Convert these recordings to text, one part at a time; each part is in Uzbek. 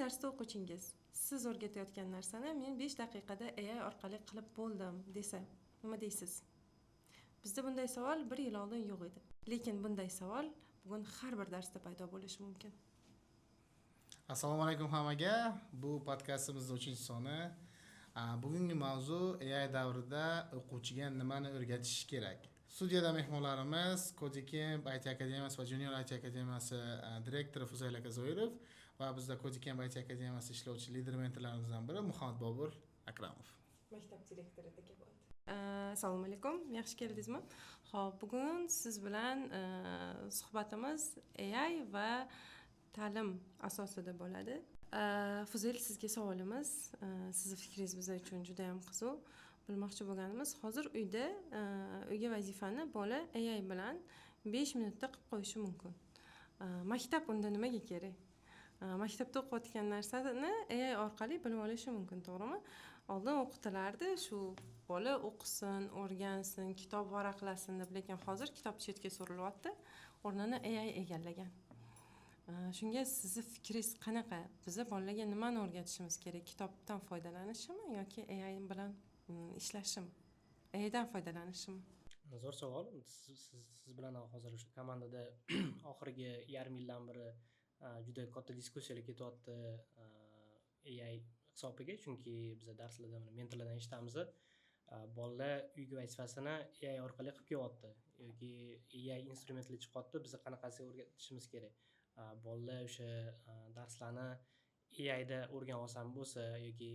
darsda o'quvchingiz siz o'rgatayotgan narsani men 5 daqiqada AI orqali qilib bo'ldim desa, nima deysiz? Bizda bunday savol 1 yil oldin yo'q edi. Lekin bunday savol bugun har bir darsda paydo bo'lishi mumkin. Assalomu alaykum hammaga. Bu podkastimizning 3-soni. Bugungi mavzu AI davrida o'quvchiga nimani o'rgatish kerak. Studiyada mehmonlarimiz Codecamp IT Akademiyasi va Junior IT Akademiyasi direktori Fuzayl Akazoirov va bizda Codecamp IT Akademiyasi ishlovchi lider mentorlarimizdan biri Muhammad Bobur Akramov. Maktab direktori degan bo'ldi. Assalomu alaykum. Yaxshi keldingizmi? Xo'p, bugun siz bilan suhbatimiz AI va ta'lim asosida bo'ladi. Fuzayl, sizga savolimiz, sizning fikringiz biz uchun juda ham qiziq. Bilmoqchi bo'lganimiz, hozir uyga vazifani bola AI bilan 5 minutda qilib qo'yishi mumkin. Maktab unda nimaga kerak? Maktabda o'qiyotgan narsani AI orqali bilib olishi mumkin, to'g'rimi? Oldin o'qitilardi, shu bola o'qisin, o'rgansin, kitob varaqlasin deb, lekin hozir kitob chetga surilyapti, o'rnini AI egallagan. Shunga sizning fikringiz qanaqa? Biza bolalarga nimani o'rgatishimiz kerak? Kitobdan foydalanishimi yoki AI bilan ishlashimi? AI dan foydalanishimi? Zo'r savol. Siz bilan hozir o'sha komandada oxirgi yarim yildan beri juda katta diskussiyalar ketyapti AI hisobiga, chunki biz darslarda mentorlardan eshitamiz. Bolalar uyga vazifasini AI orqali qilib kelyapti yoki AI instrumentlar chiqyapti, biz qanaqasiga o'rgatishimiz kerak. Bolalar o'sha darslarni AI da o'rganib olsam bo'lsa yoki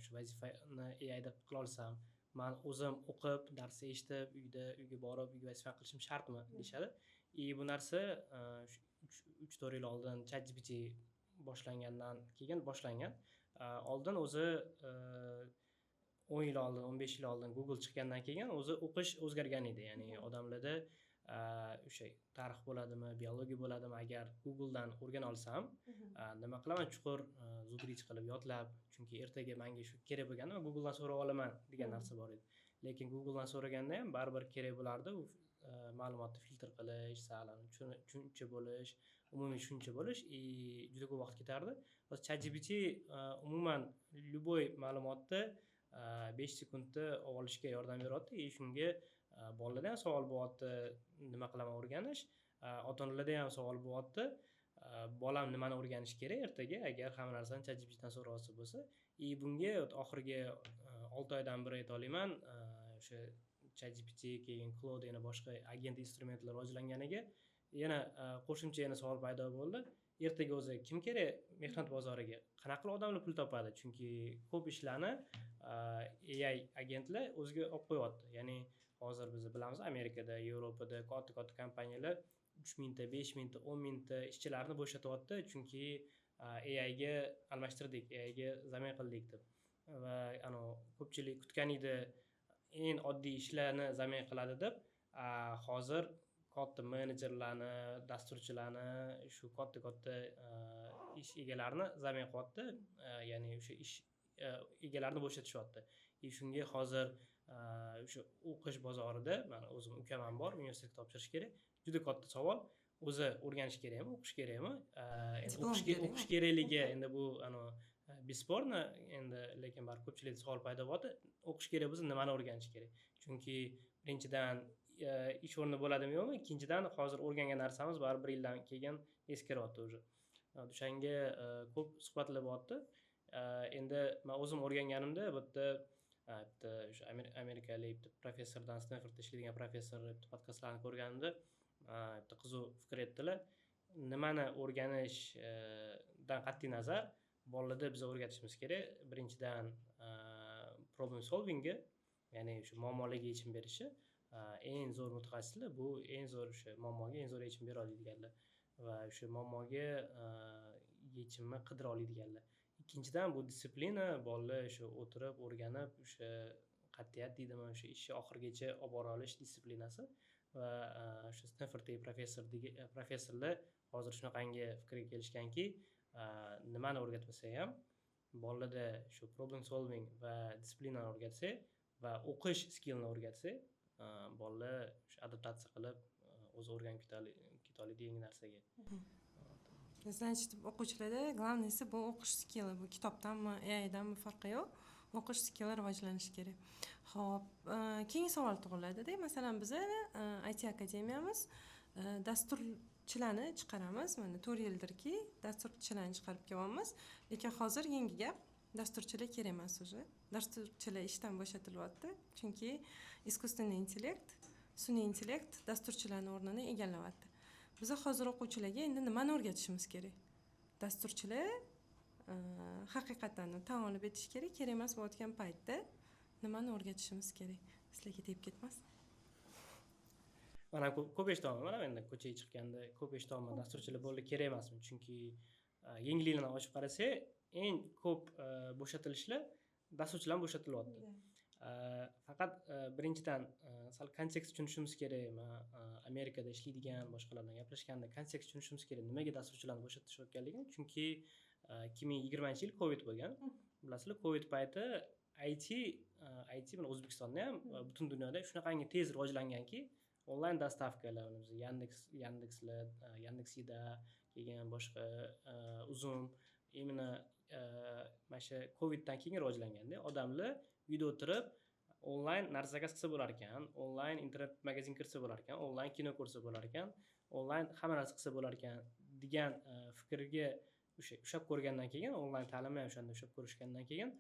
shu vazifani AI da qila olsam, men o'zim o'qib, dars eshitib, uyga borib, uyga vazifa qilishim shartmi deyshadi. Bu narsa 3-4 yil oldin ChatGPT boshlangan. Oldin o'zi 10 yil oldin, 15 yil oldin Google chiqqandan keyin o'zi o'qish o'zgargan edi. Ya'ni odamlarda o'sha tarix bo'ladimi, biologiya bo'ladimi, agar Googledan o'rgana olsam, nima qilaman, chuqur zudrich qilib yodlab, chunki ertaga menga shu kerak bo'lganda Googledan so'rab olaman degan narsa bor edi. Lekin Googledan so'raganda ham baribir kerak bo'lardi, u ma'lumotni filtr qilish, tushuncha bo'lish, umumiy tushuncha bo'lish juda ko'p vaqt ketardi. Hozir ChatGPT umuman любой ma'lumotni 5 sekundda olishga yordam beryapti. Shunga bolalarda ham savol bo'lyapti, nima qilaman o'rganish, ota-onalarda ham savol bo'lyapti, bolam nimani o'rganish kerak ertaga agar hamma narsani ChatGPT dan so'rab olsa bo'lsa. Bunga oxirgi 6 oydan beri ayta olaman, o'sha ChatGPT, keyin Claude, yana boshqa agent instrumentlar rivojlanganiga yana qo'shimcha savol paydo bo'ldi. Ertaga o'zi kim kerak mehnat bozoriga? Qanaqa qilib odamlar pul topadi? Chunki ko'p ishlarni AI agentlar o'ziga olib qo'yapti. Ya'ni hozir biz bilamiz, Amerikada, Yevropada katta kompaniyalar 3 mingta, 5 mingta, 10 mingta ishchilarni bo'shatyapti, chunki AI ga almashtirdik, AI ga zamin qildik deb. Va ko'pchilik kutgan edi, eng oddiy ishlarni zamin qiladi deb, hozir katta menejerlarni, dasturchilarni, shu katta ish egalarini zamin qilyapti, ya'ni o'sha ish egalarini bo'shatishyapti. Shunga hozir o'sha o'qish bozorida, men o'zim ukamam bor, universitetga topshirish kerak. Juda katta savol, o'zi o'rganish kerakmi, o'qish kerakmi? O'qish kerakligi endi bu besporno, endi lekin bar ko'pchilikda savol paydo bo'lyapti. O'qish kerak bo'lsa, nimani o'rganish kerak? Chunki birinchidan ish o'rni bo'ladimi yo'qmi? Ikkinchidan hozir o'rgangan narsamiz baribir 1 yildan keyin eskiryapti уже. O'shanga ko'p suhbatlar bo'lyapti. Endi men o'zim o'rganganimda bitta o'sha amerikalik professordan, Stanfordda ishlaydigan professor podkastlarini ko'rganimda bitta qiziq fikr aytdilar. Nimani o'rganishdan qat'iy nazar bolalarda biz o'rgatishimiz kerak. Birinchidan problem solvingga, ya'ni shu muammolarga yechim berishi. Eng zo'r mutaxassislar bu eng zo'r o'sha muammoga eng zo'r yechim bera oladiganlar va o'sha muammoga yechimni qidira oladiganlar. Ikkinchidan bu disiplina, bolalar o'sha o'tirib o'rganib, o'sha qat'iyat deydimi, o'sha ishni oxirigacha olib bora olish disiplinasi va o'sha Stanforddagi professorlar hozir shunaqangi fikrga kelishganki, nimani o'rgatmasa ham bolalarda shu problem solving va disiplinani o'rgatsa va o'qish skillini o'rgatsa, bolalar adaptatsiya qilib o'zi o'rganib keta oladi yangi narsaga. izlanish o'quvchilarda главныйsi bu o'qish skilli. Bu kitobdanmi, AIdanmi farqi yo'q. O'qish skilli rivojlanishi kerak. Xo'p, keyingi savol tug'iladi-da. Masalan, biz IT akademiyamiz dasturchilarni chiqaramiz. Mana 4 yildirki, dasturchilarni chiqarib kelyapmiz. Lekin hozir yangi gap, dasturchilar kerak emas уже. Dasturchilar ishdan bo'shatilyapti. Chunki искусственный intellekt, sun'iy intellekt dasturchilarning o'rnini egallayapti. Biz hozir o'quvchilarga endi nimani o'rgatishimiz kerak? Dasturchilar haqiqatan tan olib etish kerak emas bo'layotgan paytda nimani o'rgatishimiz kerak? Sizlarga tegib ketmasin. Mana ko'p eshitaman. Mana endi ko'chaga chiqqanda ko'p eshitaman, dasturchilar bo'ldi kerak emasmi? Chunki yangiliklarni ochib qarasa, eng ko'p bo'shatilishlar dasturchilar bo'shatilyapti. Faqat birinchidan sal kontekst tushunishimiz kerak. Amerikada ishlaydigan boshqalardan gaplashganda kontekst tushunishimiz kerak. Nimaga dasturchilarni bo'shatishayotganligini? Chunki 2020-yil Covid bo'lgan. Bilasizlar, Covid payti IT mana O'zbekistonda ham butun dunyoda shunaqangi tez rivojlanganki, onlayn dastavkalar, Yandekslar, Yandeksida, keyin boshqa Uzum, imенно mana shu Coviddan keyin rivojlanganda odamlar uyda o'tirib onlayn narsa zakaz qilsa bo'lar ekan, onlayn internet magazin kirsa bo'lar ekan, onlayn kino ko'rsa bo'lar ekan, onlayn hamma narsa qilsa bo'lar ekan degan fikrga ushlab ko'rgandan keyin, onlayn ta'limni ham o'shanda ushlab ko'rishgandan keyin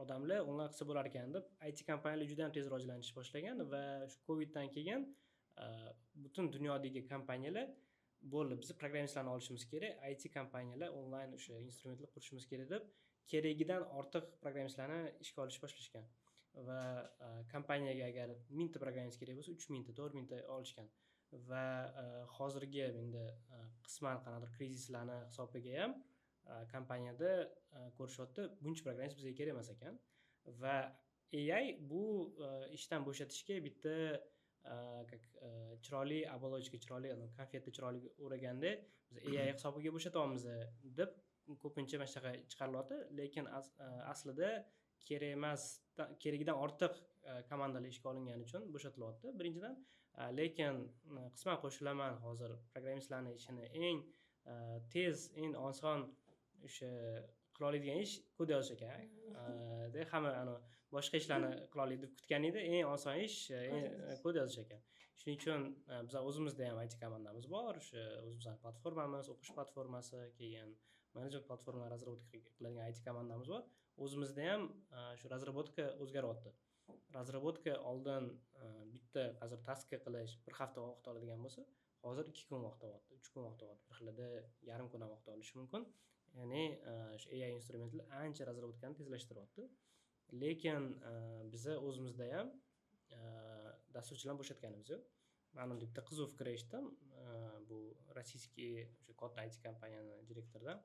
odamlar onlayn qilsa bo'lar ekan deb IT kompaniyalar juda ham tez rivojlanishni boshlagan va shu Coviddan keyin butun dunyodagi kompaniyalar bo'ldi, biz programmistlarni olishimiz kerak, IT kompaniyalar onlayn o'sha instrumentlar qurishimiz kerak deb keragidan ortiq programmistlarni ishga olishni boshlashgan. Va kompaniyaga agar 1000 ta programmist kerak bo'lsa, 3000 ta, 4000 ta olishgan. Va hozirgi endi qisman qanaqadir krizislarni hisobiga ham kompaniyada ko'rishyapti, buncha programmist bizga kerak emas ekan. Va AI bu ishdan bo'shatishga bitta chiroyli оболочка, chiroyli konfetni chiroyli o'raganda biz AI hisobiga bo'shatyapmiz deb ko'pincha mana shunaqa chiqarilyapti, lekin aslida kerak emas, keragidan ortiq komandalar ishga olingani uchun bo'shatilyapti birinchidan. Lekin qisman qo'shilaman, hozir programmistlarning ishini eng tez, eng oson o'sha qila oladigan ish kod yozish ekan. Hamma boshqa ishlarni qila oladi deb kutgan edi, eng oson ish kod yozish ekan. Shuning uchun biz o'zimizda ham IT komandamiz bor, o'sha o'zimizning platformamiz, o'qish platformasi, keyin management platformalari razработка qiladigan IT komandamiz bor. O'zimizda ham shu razработка o'zgaryapti. Razработка oldin bitta hozir task qilish 1 hafta vaqt oladigan bo'lsa, hozir 2 kun vaqt olyapti, 3 kun vaqt olyapti. Bir xilda yarim kun ham vaqt olishi mumkin. Ya'ni shu AI instrumentlar ancha razработкani tezlashtiryapti. Lekin biz o'zimizda ham dasturchilarni bo'shatganimiz yo'q. Men bitta qiziq fikr eshitdim. Bu rossiyskiy o'sha katta IT kompaniyaning direktoridan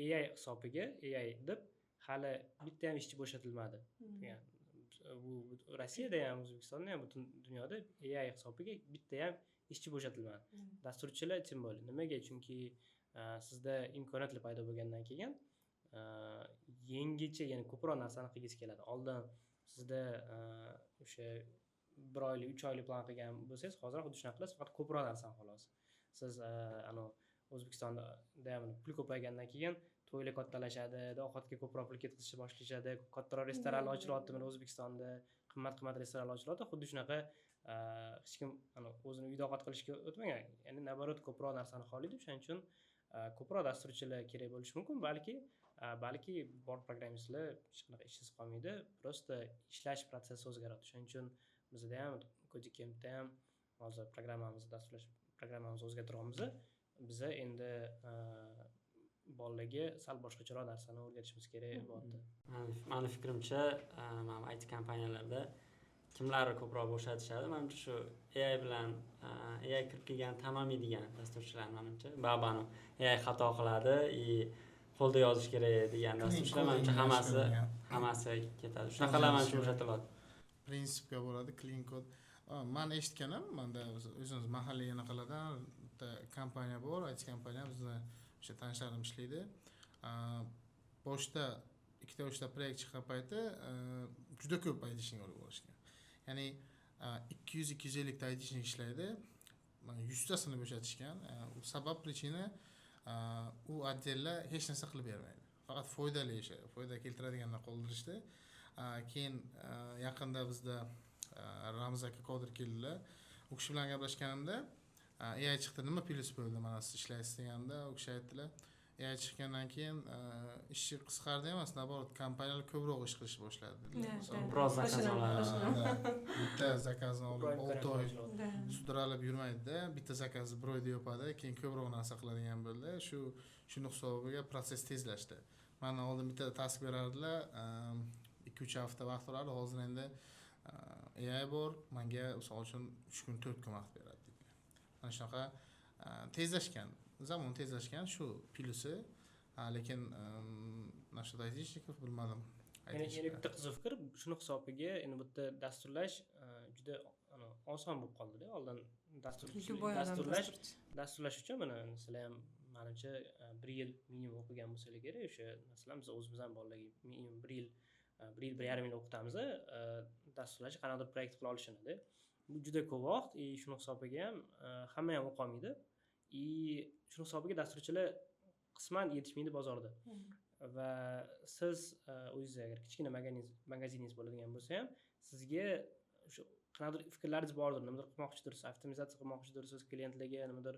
AI hisobiga AI deb hali bitta ham ishchi bo'shatilmadi. Bu Rossiyada ham, O'zbekistonda ham, butun dunyoda AI hisobiga bitta ham ishchi bo'shatilmadi. Dasturchilar tim bo'ldi. Nimaga? Chunki sizda imkoniyatlar paydo bo'lgandan keyin yangicha, ya'ni ko'proq narsani qilgisi keladi. Oldin sizda o'sha 1 oylik, 3 oylik plan qilgan bo'lsangiz, hozir xuddi shunaqa qilasiz, faqat ko'proq narsani xolos. Siz O'zbekistonda ham pul ko'paygandan keyin to'ylar kattalashadi, ovqatga ko'proq pul ketishni boshlashadi, kattaroq restoranlar ochilyapti mana O'zbekistonda, qimmat-qimmat restoranlar ochilyapti. Xuddi shunaqa hech kim o'zini uyda ovqat qilishga o'tmagan. Ya'ni naborot ko'proq narsani xohlaydi. Shuning uchun ko'proq dasturchilar kerak bo'lishi mumkin, balki bor programmistlar hech qanaqa ishsiz qolmaydi, prosta ishlash protsessi o'zgaradi. Shuning uchun bizda ham Codecam'da ham hozir dasturlash programmamizni o'zgartiramiz. Biz endi bolalarga sal boshqacharoq narsani o'rgatishimiz kerak bo'ldi. Meni fikrimcha, mana IT kompaniyalarda kimlar ko'proq bo'shatishadi? Menimcha shu AI bilan AI kirib kelgan tamamaydigan dasturchilar menimcha. Babani AI xato qiladi, qo'lda yozish kerak degan dasturchilar menimcha hammasi ketadi. Shunaqalar menimcha bo'shatilyapti. Prinsipga bo'ladi, clean code. Men eshitganim, menda o'zimiz mahalliy yanaqalardan bitta kompaniya bor, IT kompaniya, bizni o'sha tanishlarim ishlaydi. Boshda 2-3 ta proyekt chiqqan payti juda ko'p aytishni olib olishgan. Ya'ni 200-250 ta aytishni ishlaydi. Mana 100 tasini bo'shatishgan. Sabab, prичина u otdellar hech narsa qilib bermaydi. Faqat foydali ish, foyda keltiradiganlar qoldirishdi. Keyin yaqinda bizda Ramz aka kodir keldilar. U kishi bilan gaplashganimda AI chiqdi, nima plyus bo'ldi mana siz ishlaysiz deganda, u kishi aytdilar, AI chiqqandan keyin ishchi qisqardi emas, naborot kompaniyalar ko'proq ish qilishni boshladi dedilar. Biroz zakaz oladi. Bitta zakazni olib 6 oy sudralib yurmaydi-da, bitta zakazni bir oyda yopadi, keyin ko'proq narsa qiladigan bo'ldi. Shuni hisobiga proses tezlashdi. Mana oldin bitta task berardilar, 2-3 hafta vaqt olardi, hozir endi AI bor, menga misol uchun 3 kun 4 kun vaqt beradi dedilar. Mana shunaqa tezlashgan, zamon tezlashgan, shu plyusi. Lekin nashat aytishni bilmadim. Yana bitta qiziq fikr, shuni hisobiga endi bu yerda dasturlash juda oson bo'lib qoldi-da. Oldin dasturlash uchun mana sizlar ham menimcha 1 yil minimum o'qigan bo'lsangiz kerak. O'sha masalan biz o'zimiz ham bolalarga minimum 1 yil 1.5 yil o'qitamiz, dasturlash qanaqadir proyekt qila olishadi. Bu juda ko'p vaqt, shuni hisobiga ham hamma ham o'qolmaydi. Shuni hisobiga dasturchilar qisman yetishmaydi bozorda. Va siz o'zingiz agar kichkina magaziningiz bo'ladigan bo'lsa ham, sizga o'sha qanaqadir fikrlaringiz bordir, nimadir qilmoqchidirsiz, avtomatizatsiya qilmoqchidirsiz, klientlarga nimadir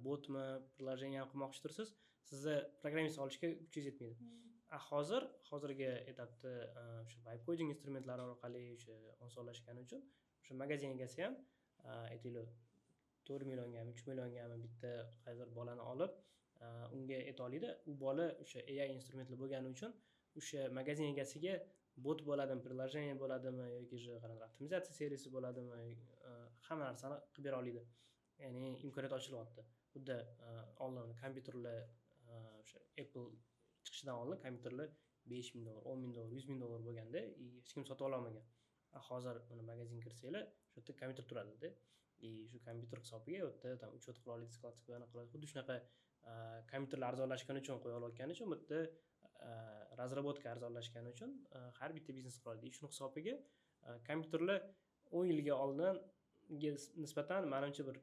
botmi, приложение qilmoqchidirsiz, sizni programmist olishga kuchingiz yetmaydi. Hozirgi etapda o'sha vibe coding instrumentlari orqali o'sha osonlashgani uchun o'sha magazin egasi ham aytaylik 4 milliongami, 3 milliongami bitta qaydir bolani olib unga ayta oladi. U bola o'sha AI instrumentlar bo'lgani uchun o'sha magazin egasiga bot bo'ladimi, приложение bo'ladimi yoki qanaqadir optimizatsiya servisi bo'ladimi, hamma narsani qilib bera oladi. Ya'ni imkoniyat ochilyapti. Xuddi oldin kompyuterlar o'sha Apple chiqishidan oldin kompyuterlar $5,000, $10,000, $100,000 bo'lganda hech kim sotib ola olmagan. Hozir mana magazin kirsanglar, shu yerda kompyuter turadi-da. Shu kompyuter hisobiga u yerda tam uchot qila oladi, skladka qiladi. Xuddi shunaqa kompyuterlar arzonlashgani uchun qo'ya olayotgani uchun bu yerda razrabotka arzonlashgani uchun har bitta biznes qiladi. Shuni hisobiga kompyuterlar 10 yilga oldinga nisbatan menimcha bir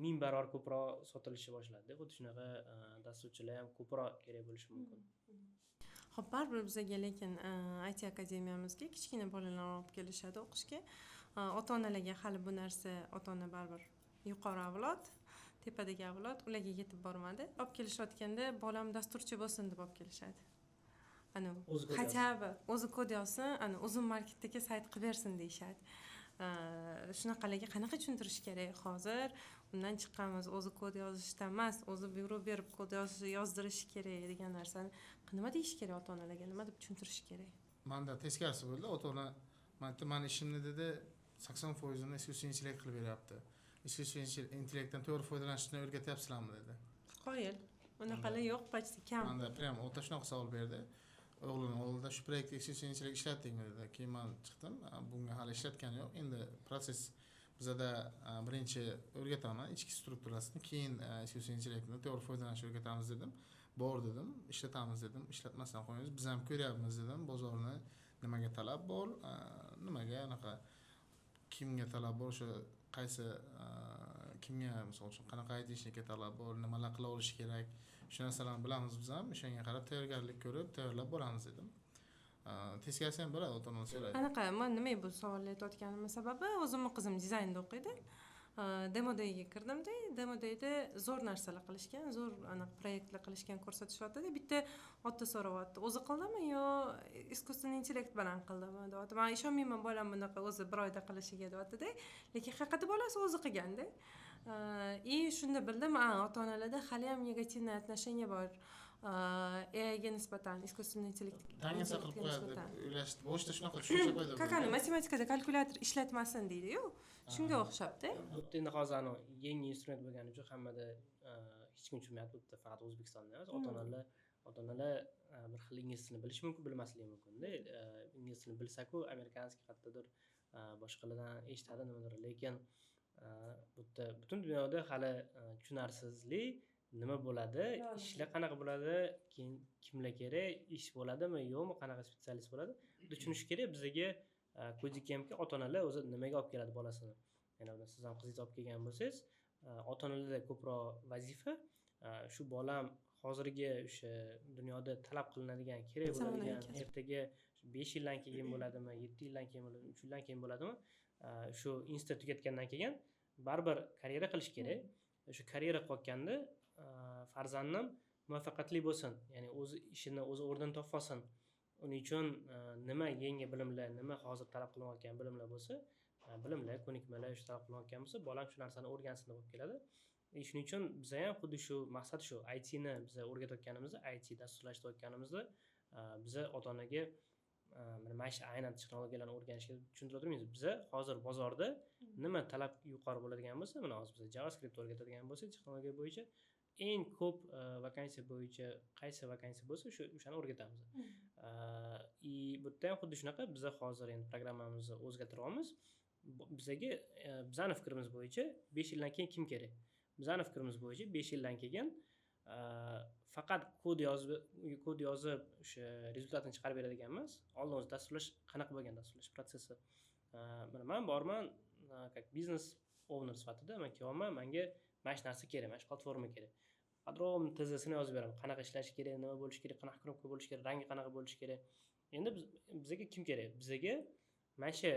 1000 barobar ko'proq sotilishni boshladi. Xuddi shunaqa dasturchilar ham ko'proq kerak bo'lishi mumkin. Xo'p, baribir bizga lekin IT akademiyamizga kichkina bolalar olib kelishadi o'qishga. Ota-onalarga hali bu narsa ota-ona baribir yuqori avlod, tepadagi avlod ularga yetib bormadi. Olib kelishayotganda bolam dasturchi bo'lsin deb olib kelishadi. Хотя o'zi kod yozsin, o'zim marketdagi sayt qilib bersin deyshadi. Shunaqalarga qanaqa tushuntirish kerak hozir? Undan chiqqanmiz, o'zi kod yozishdan emas, o'zi buyruq berib kod yozdirish kerak degan narsani nima deyish kerak ota-onalarga, nima deb tushuntirish kerak? Menda teskarisi bo'ldi. Ota-ona men ishimni dedi 80% iskusiy intellekt qilib beryapti. Iskusiy intellektdan to'g'ri foydalanishni o'rgatyapsizlarmi dedi. Qoyil. Unaqalar yo'q, почти kam. Menda prям ota shunaqa savol berdi. O'g'lim oldida shu proyektda iskusiy intellekt ishlatdingmi dedi. Keyin men chiqdim, bunga hali ishlatgani yo'q. Endi proses bizada birinchi o'rgataman ichki strukturasini, keyin iskusiy intellektni to'g'ri foydalanishni o'rgatamiz dedim. Bor dedim, ishlatamiz dedim. Ishlatmasdan qo'yamiz. Biz ham ko'ryapmiz dedim. Bozorni nimaga talab bor, nimaga anaqa kimga talab bor, o'sha qaysi kimga misol uchun qanaqa aytishga talab bor, nimalar qila olish kerak, shu narsalarni bilamiz biz ham. O'shanga qarab tayyorgarlik ko'rib tayyorlab boramiz dedim. Teskarisi ham bo'ladi, ota-ona so'raydi. Anaqa, men nimaga bu savolni aytayotganim sababi, o'zimning qizim dizaynda o'qiydi. Demo dayga kirdimda, demo dayda zo'r narsalar qilishgan, zo'r aniq proyektlar qilishgan ko'rsatishyapti. Bitta ota so'rayapti, o'zi qildimi yo искусственный intellekt bilan qildimi deyapti. Men ishonmayman bolam bunaqa o'zi bir oyda qilishiga deyapti-da. Lekin haqiqatda bolasi o'zi qilganda. Shunda bildim, ota-onalarda hali ham negativniy отношение bor. AIga nisbatan, искусственный intellekt. Tangasa qilib qo'yadi deb o'ylashdi. Boshida shunaqa tushuncha paydo bo'ldi. Qani matematikada kalkulyator ishlatmasin deydi-yu. Shunga o'xshabda. Bu endi hozir yangi instrument bo'lgani uchun hammada hech kim tushunmayapti, bu faqat O'zbekistonda emas. Ota-onalar bir xil ingliz tilini bilishi mumkin, bilmasligi mumkin-da. Ingliz tilini bilsa-ku, amerikanskiy qayerdadir boshqalardan eshitadi nimadir, lekin bu yerda butun dunyoda hali tushunarsizlik nima bo'ladi, ishlar qanaqa bo'ladi, keyin kimlar kerak, ish bo'ladimi, yo'qmi, qanaqa spetsialist bo'ladi, buni tushunish kerak. Bizga kodikka hamki ota-onalar o'zi nimaga olib keladi bolasini. Ya'ni siz ham qizingizni olib kelgan bo'lsangiz, ota-onalarda ko'proq vazifa shu bolam hozirgi o'sha dunyoda talab qilinadigan kerak bo'ladigan ertaga 5 yildan keyin bo'ladimi, 7 yildan keyin bo'ladimi, 3 yildan keyin bo'ladimi, shu institut tugatgandan keyin baribir karyera qilish kerak. Shu karyera qilayotganda farzandim muvaffaqiyatli bo'lsin, ya'ni o'z ishini o'zi o'rnini topib olsin. Uning uchun nima yangi bilimlar, nima hozir talab qilinayotgan bilimlar bo'lsa, bilimlar, ko'nikmalar shu talab qilinayotgan bo'lsa, bolam shu narsani o'rgansin deb bo'lib keladi. Shuning uchun biz ham xuddi shu maqsad shu, IT ni biz o'rgatayotganimizda, IT dasturlashtirayotganimizda biz ota-onaga mana shu aynan texnologiyalarni o'rganishga tushuntirib turibmiz. Biz hozir bozorda nima talab yuqori bo'ladigan bo'lsa, mana hozir biz JavaScript o'rgatadigan bo'lsak, texnologiya bo'yicha eng ko'p vakansiya bo'yicha qaysi vakansiya bo'lsa, o'shani o'rgatamiz. Bu yerda ham xuddi shunaqa biz hozir endi programmamizni o'zgartiryapmiz. Bizning fikrimiz bo'yicha 5 yildan keyin kim kerak? Bizning fikrimiz bo'yicha 5 yildan keyin faqat kod yozib o'sha rezultatni chiqarib beradigan emas. Oldin o'zi dasturlash qanaqa bo'lgan dasturlash protsessi. Men borman как biznes owner sifatida men kelyapman, menga mana shu narsa kerak, mana shu platforma kerak. Подробно tezasini yozib beraman. Qanaqa ishlash kerak, nima bo'lish kerak, qanaqa knopka bo'lish kerak, rangi qanaqa bo'lish kerak. Endi bizga kim kerak? Bizga mana shu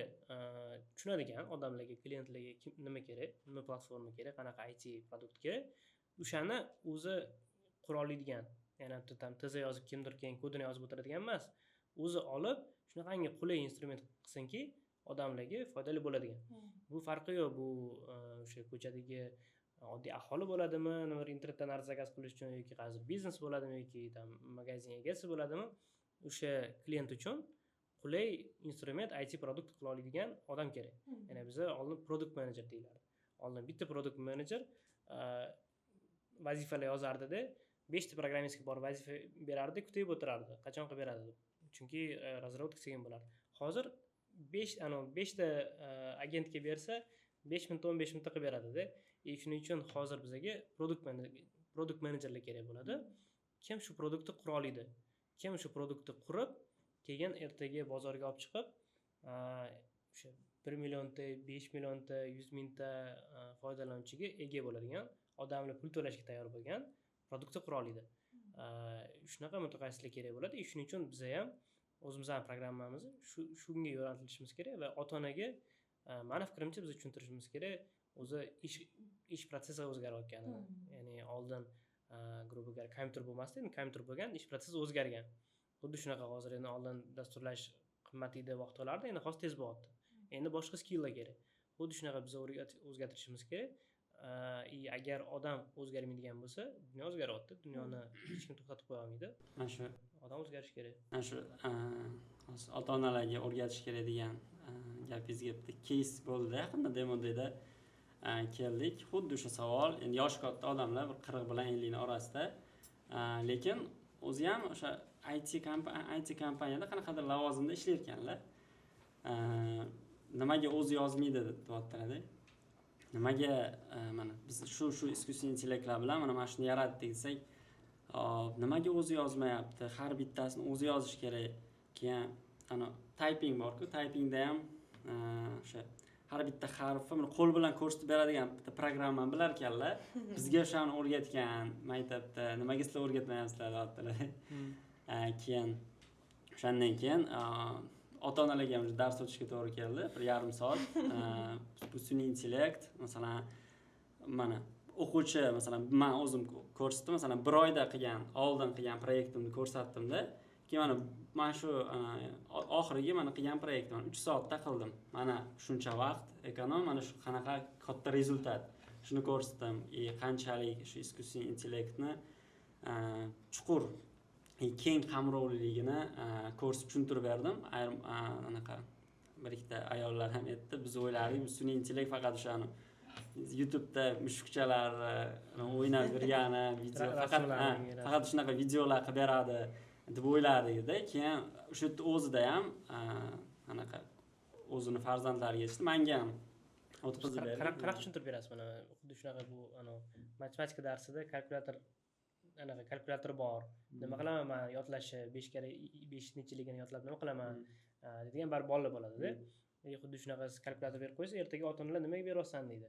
tushunadigan odamlarga, klientlarga nima kerak, nima platforma kerak, qanaqa IT produkt kerak, o'shani o'zi qura oladigan, ya'ni tam tez yozib kimdir keyin kodini yozib o'tiradigan emas, o'zi olib shunaqangi qulay instrument qilsinki, odamlarga foydali bo'ladigan. Bu farqi yo'q, bu o'sha ko'chadagi oddiy aholi bo'ladimi, nimadir internetdan narsa zakaz qilish uchun yoki qaysi biznes bo'ladimi yoki tam magazin egasi bo'ladimi, o'sha klient uchun qulay instrument IT produkt qila oladigan odam kerak. Ya'ni bizga oldin product manager deyiladi. Oldin bitta product manager vazifalar yozardida 5 ta programmistga borib vazifa berardi, kutib o'tirardi, qachon qilib beradi deb. Chunki razработка sekin bo'lardi. Hozir 5 ta agentga bersa 5 minutda 15 minutda qilib beradida. Shuning uchun hozir bizga product managerlar kerak bo'ladi. Kim shu produktni qura oladi? Kim shu produktni qurib, keyin ertaga bozorga olib chiqib, o'sha 1 millionta, 5 millionta, 100 mingta foydalanuvchiga ega bo'ladigan, odamlar pul to'lashga tayyor bo'lgan produktni qura oladi. Shunaqa mutaxassislar kerak bo'ladi. Shuning uchun biz ham o'zimizning programmamizni shunga yo'naltirishimiz kerak va ota-onaga meni fikrimcha biz tushuntirishimiz kerak, o'zi ish protsessi o'zgarayotganini. Ya'ni oldin gruboga kompyuter bo'lmasdi, endi kompyuter bo'lgan, ish protsessi o'zgargan. Xuddi shunaqa hozir endi oldin dasturlash qimmat edi, vaqt olardi, endi hozir tez bo'lyapti. Endi boshqa skilllar kerak. Xuddi shunaqa biz o'zgartirishimiz kerak. Agar odam o'zgarmaydigan bo'lsa, dunyo o'zgaryapti. Dunyoni hech kim to'xtatib qo'ya olmaydi. Mana shu odam o'zgarishi kerak. Mana shu ota-onalarga o'rgatish kerak degan gapingizga bitta case bo'ldi. Yaqinda demoda keldik. Xuddi o'sha savol, endi yoshi katta odamlar, bir 40 bilan 50 ning orasida, lekin o'zi ham o'sha IT kompaniyada qanaqadir lavozimda ishlar ekanlar. Nimaga o'zi yozmaydi deyaptilar-da. Nimaga mana biz shu искусственный intellektlar bilan mana shuni yaratdik desak, nimaga o'zi yozmayapti? Har bittasini o'zi yozish kerak. Keyin typing bor-ku, typingda ham o'sha har bitta harfni qo'l bilan ko'rsatib beradigan bitta programma bilar ekanlar. Bizga o'shani o'rgatgan maktabda, nimaga sizlar o'rgatmayapsizlar deyaptilar. Keyin o'shandan keyin ota-onalarga ham dars o'tishga to'g'ri keldi. 1,5 soat. Bu sun'iy intellekt, masalan, mana o'quvchi, masalan, men o'zim ko'rsatdim, masalan, 1 oyda oldin qilgan proyektimni ko'rsatdim-da. Keyin mana shu oxirgi mana qilgan proyektimni 3 soatda qildim. Mana shuncha vaqt ekonom, mana shu qanaqa katta rezultat. Shuni ko'rsatdim. Qanchalik shu искусственный intellektni chuqur keng qamrovliligini ko'rsatib tushuntirib berdim. Anaqa bir ikkita ayollar ham aytdi, biz o'ylardik, sun'iy intellekt faqat o'shani YouTube'da mushukchalar o'ynab yurgani, video faqat shunaqa videolar qilib beradi deb o'ylardik-da. Keyin o'sha o'zida ham anaqa o'zini farzandlariga yetishdi. Menga ham o'tkazib berdi. Qanaqa tushuntirib berasiz mana xuddi shunaqa bu matematika darsida kalkulyator anaqa kalkulyator bor. Nima qilaman men yodlashni 5 karra 5-chiligini yodlab nima qilaman deydigan bir bolalar bo'ladi-da. Xuddi shunaqa siz kalkulyator berib qo'ysangiz, ertaga ota-onalar nimaga beryapsan deydi.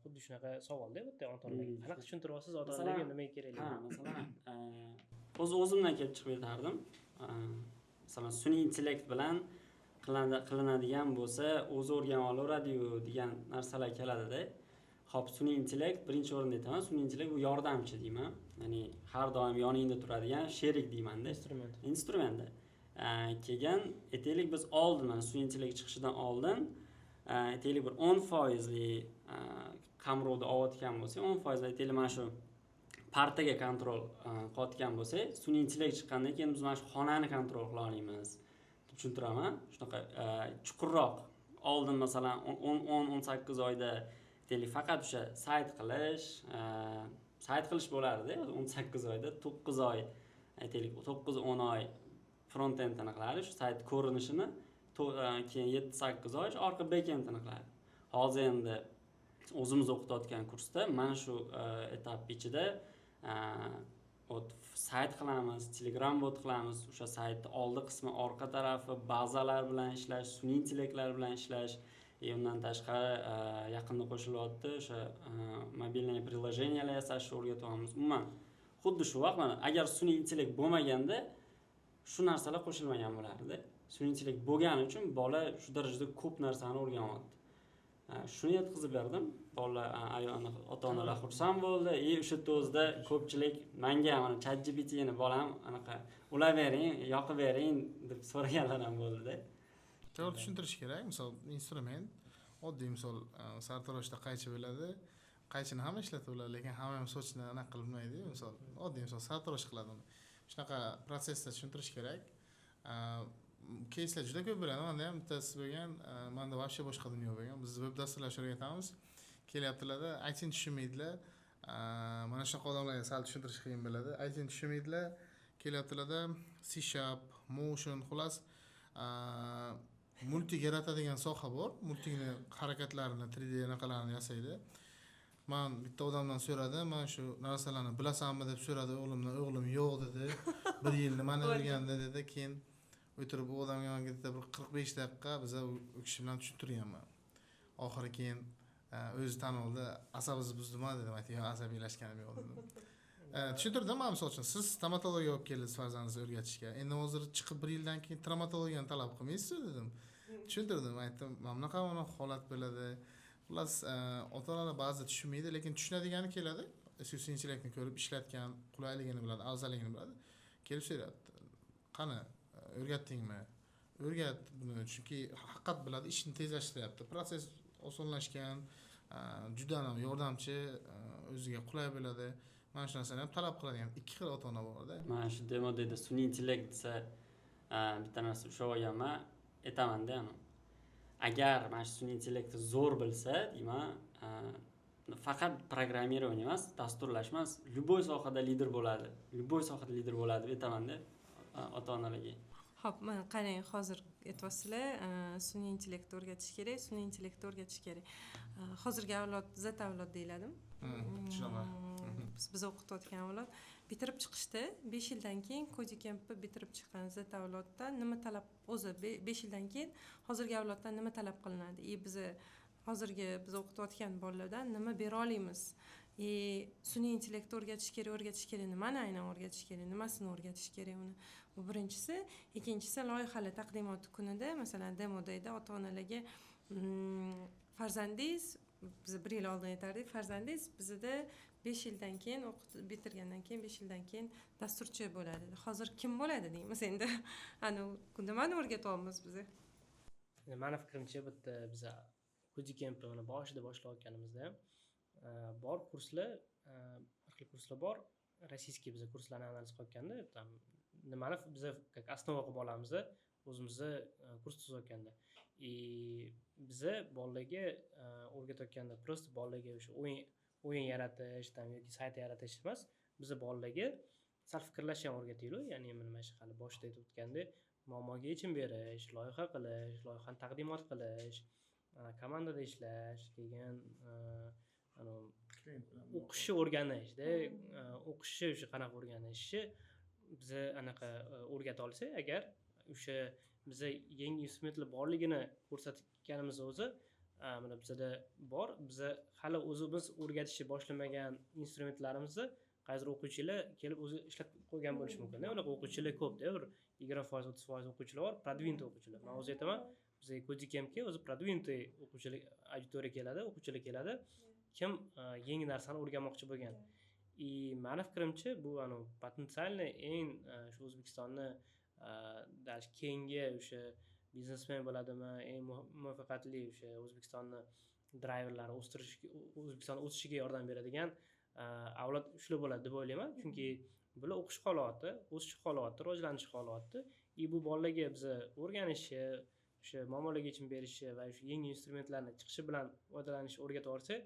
Xuddi shunaqa savolda bu yerda ota-onalarga. Qanaqa tushuntiryapsiz ota-onalarga nimaga kerakligini? Ha, masalan, o'zimdan kelib chiqib aytardim. Masalan, sun'iy intellekt bilan qilinadigan bo'lsa, o'zi o'rganib olaveradi-yu degan narsalar keladi-da. Xo'p, sun'iy intellekt birinchi o'rinda aytaman, sun'iy intellekt bu yordamchi deyman. Ya'ni har doim yoningda turadigan sherik deyman-da. Instrumentda. Keyin aytaylik biz oldin sun'iy intellekt chiqishidan oldin aytaylik bir 10% qamrovni olayotgan bo'lsak, 10% aytaylik mana shu partaga kontrol qilayotgan bo'lsak, sun'iy intellekt chiqqandan keyin biz mana shu xonani kontrol qila olamiz. Tushuntiraman. Shunaqa chuqurroq oldin masalan 10-18 oyda aytaylik faqat o'sha sayt qilish bo'lardi. 18 oyda 9 oy aytaylik 9-10 oy front-endini qiladi, shu sayt ko'rinishini, keyin 7-8 oy orqa back-endini qiladi. Hozir endi o'zimiz o'qitayotgan kursda mana shu etap ichida sayt qilamiz, Telegram bot qilamiz, o'sha saytning oldi qismi, orqa tarafi, bazalar bilan ishlash, sun'iy intellektlar bilan ishlash, undan tashqari yaqinda qo'shilyapti o'sha mobilniy приложениялар yasashni o'rgatyapmiz. Umuman xuddi shu vaqt mana agar sun'iy intellekt bo'lmaganda shu narsalar qo'shilmagan bo'lardi. Sun'iy intellekt bo'lgani uchun bola shu darajada ko'p narsani o'rganyapti. Shuni yetkazib berdim. Bolalar, ota-onalar xursand bo'ldi. O'sha o'zida ko'pchilik menga mana ChatGPTni bolam anaqa ulavering, yoqib bering deb so'raganlar ham bo'ldi-da. To'g'ri tushuntirish kerak. Misol instrument oddiy misol sartaroshda qaychi bo'ladi. Qaychini hamma ishlatib oladi, lekin hamma ham sochni anaqa qilmaydi. Misol oddiy misol sartarosh qiladi uni. Shunaqa protsessda tushuntirish kerak. Keyslar juda ko'p bo'ladi. Menda ham bittasi bo'lgan, menda вообще boshqa dunyo bo'lgan. Biz web dasturlash o'rgatamiz. Kelyaptilar-da, aytini tushunmaydilar. Mana shunaqa odamlarga sal tushuntirish qiyin bo'ladi. Aytini tushunmaydilar. Kelyaptilar-da, C#, Motion, xullas multiga yaratadigan soha bor. Multining harakatlarini 3D anaqalarini yasaydi. Men bitta odamdan so'radim, men shu narsalarni bilasanmi deb so'radi o'g'limdan. O'g'lim yo'q dedi. 1 yil nimani o'rgandi dedi. Keyin o'tirib u odamga menga bir 45 daqiqa biz u kishi bilan tushuntirganman. Oxiri keyin o'zi tan oldi, asabingizni buzdimi dedim. Aytdi, "Yo'q, asabiylashganim yo'q" dedim. Tushuntirdim men misol uchun. Siz stomatologiya olib keldingiz farzandingizni o'rgatishga. Endi hozir chiqib 1 yildan keyin traumatologiyani talab qilmaysiz dedim. Tushuntirdim, aytdim, "Mana bunaqa holat bo'ladi." Xullas, ota-onalar ba'zida tushunmaydi, lekin tushunadigani keladi. Sun'iy intellektni ko'rib ishlatgan, qulayligini biladi, afzalligini biladi. Kelib so'rayapti. "Qani, o'rgatdingmi?" O'rgat buni, chunki haqiqat biladi, ishni tezlashtiryapti. Proses osonlashgan, juda ham yordamchi, o'ziga qulay bo'ladi. Mana shu narsani ham talab qiladigan ikki xil ota-ona bor-da. Mana shu demoda sun'iy intellekt desa, bitta narsa ushlab olganman, aytaman-da ani. Agar mana shu sun'iy intellekt zo'r bilsa, deyman, faqat programmirovание emas, dasturlash emas, любой sohada lider bo'ladi. Любой sohada lider bo'ladi deb aytaman-da ota-onalarga. Xo'p, mana qarang, hozir aytyapsizlar, sun'iy intellekt o'rgatish kerak, sun'iy intellekt o'rgatish kerak. Hozirgi avlod Z avlod deyiladi. Tushunaman. Biz o'qitayotgan avlod bitirib chiqishda 5 yildan keyin Codecamp bitirib chiqqan Z avloddan nima talab, o'zi 5 yildan keyin hozirgi avloddan nima talab qilinadi? Biz hozirgi biz o'qitayotgan bolalardan nima bera olamiz? Sun'iy intellekt o'rgatish kerak, nimani aynan o'rgatish kerak, nimasini o'rgatish kerak uni? Bu birinchisi. Ikkinchisi, loyihalar taqdimoti kunida, masalan, demodayda ota-onalarga farzandingiz, biz 1 yil oldin aytardik, farzandingiz bizda 5 yildan keyin o'qitib bitirgandan keyin 5 yildan keyin dasturchi bo'ladi. Hozir kim bo'ladi deymiz endi? Ana nimani o'rgatyapmiz biz? Meni fikrimcha bitta biz Codecamp boshida boshlayotganimizda bor kurslar, har xil kurslar bor. Rossiyskiy biz kurslarni analiz qilayotganda, tam nimani biz основа qilib olamiz, o'zimizni kurs tuzayotganda. Biza bolalarga o'rgatayotganda prosta bolalarga o'sha o'yin yaratish, yoki sayt yaratish emas, biz bolalarga sal fikrlashni ham o'rgataylik. Ya'ni nima shu hali boshida aytib o'tgandek, muammoga yechim berish, loyiha qilish, loyihani taqdimot qilish, komandada ishlash, keyin o'qishi o'rganishda o'qishi o'sha qanaqa o'rganishi biza anaqa o'rgata olsak agar o'sha biza yangi instrumentlar borligini ko'rsatganimiz o'zi mana bizada bor biza hali o'zimiz o'rgatishni boshlamagan instrumentlarimizni qaysidir o'quvchilar kelib o'zi ishlab qo'ygan bo'lishi mumkin unaqa o'quvchilar ko'pda bir 20% 30% o'quvchilar bor продвинутый o'quvchilar man o'zi aytaman bizga Codecam'ga o'zi продвинутый o'quvchilar auditoriya keladi o'quvchilar keladi kim yangi narsani o'rganmoqchi bo'lgan и mani fikrimcha bu potensialniy eng shu O'zbekistonni keyingi o'sha biznesmen bo'ladimi eng muvaffaqiyatli o'sha O'zbekistonni driverlari O'zbekiston o'sishiga yordam beradigan avlod shular bo'ladi deb o'ylayman chunki bular o'qish xohlayapti o'sish xohlayapti rivojlanish xohlayapti и bu bolalarga biza o'rganishi o'sha muammolarga yechim berishi va o'sha yangi instrumentlarni chiqishi bilan foydalanishni o'rgatib yuborsak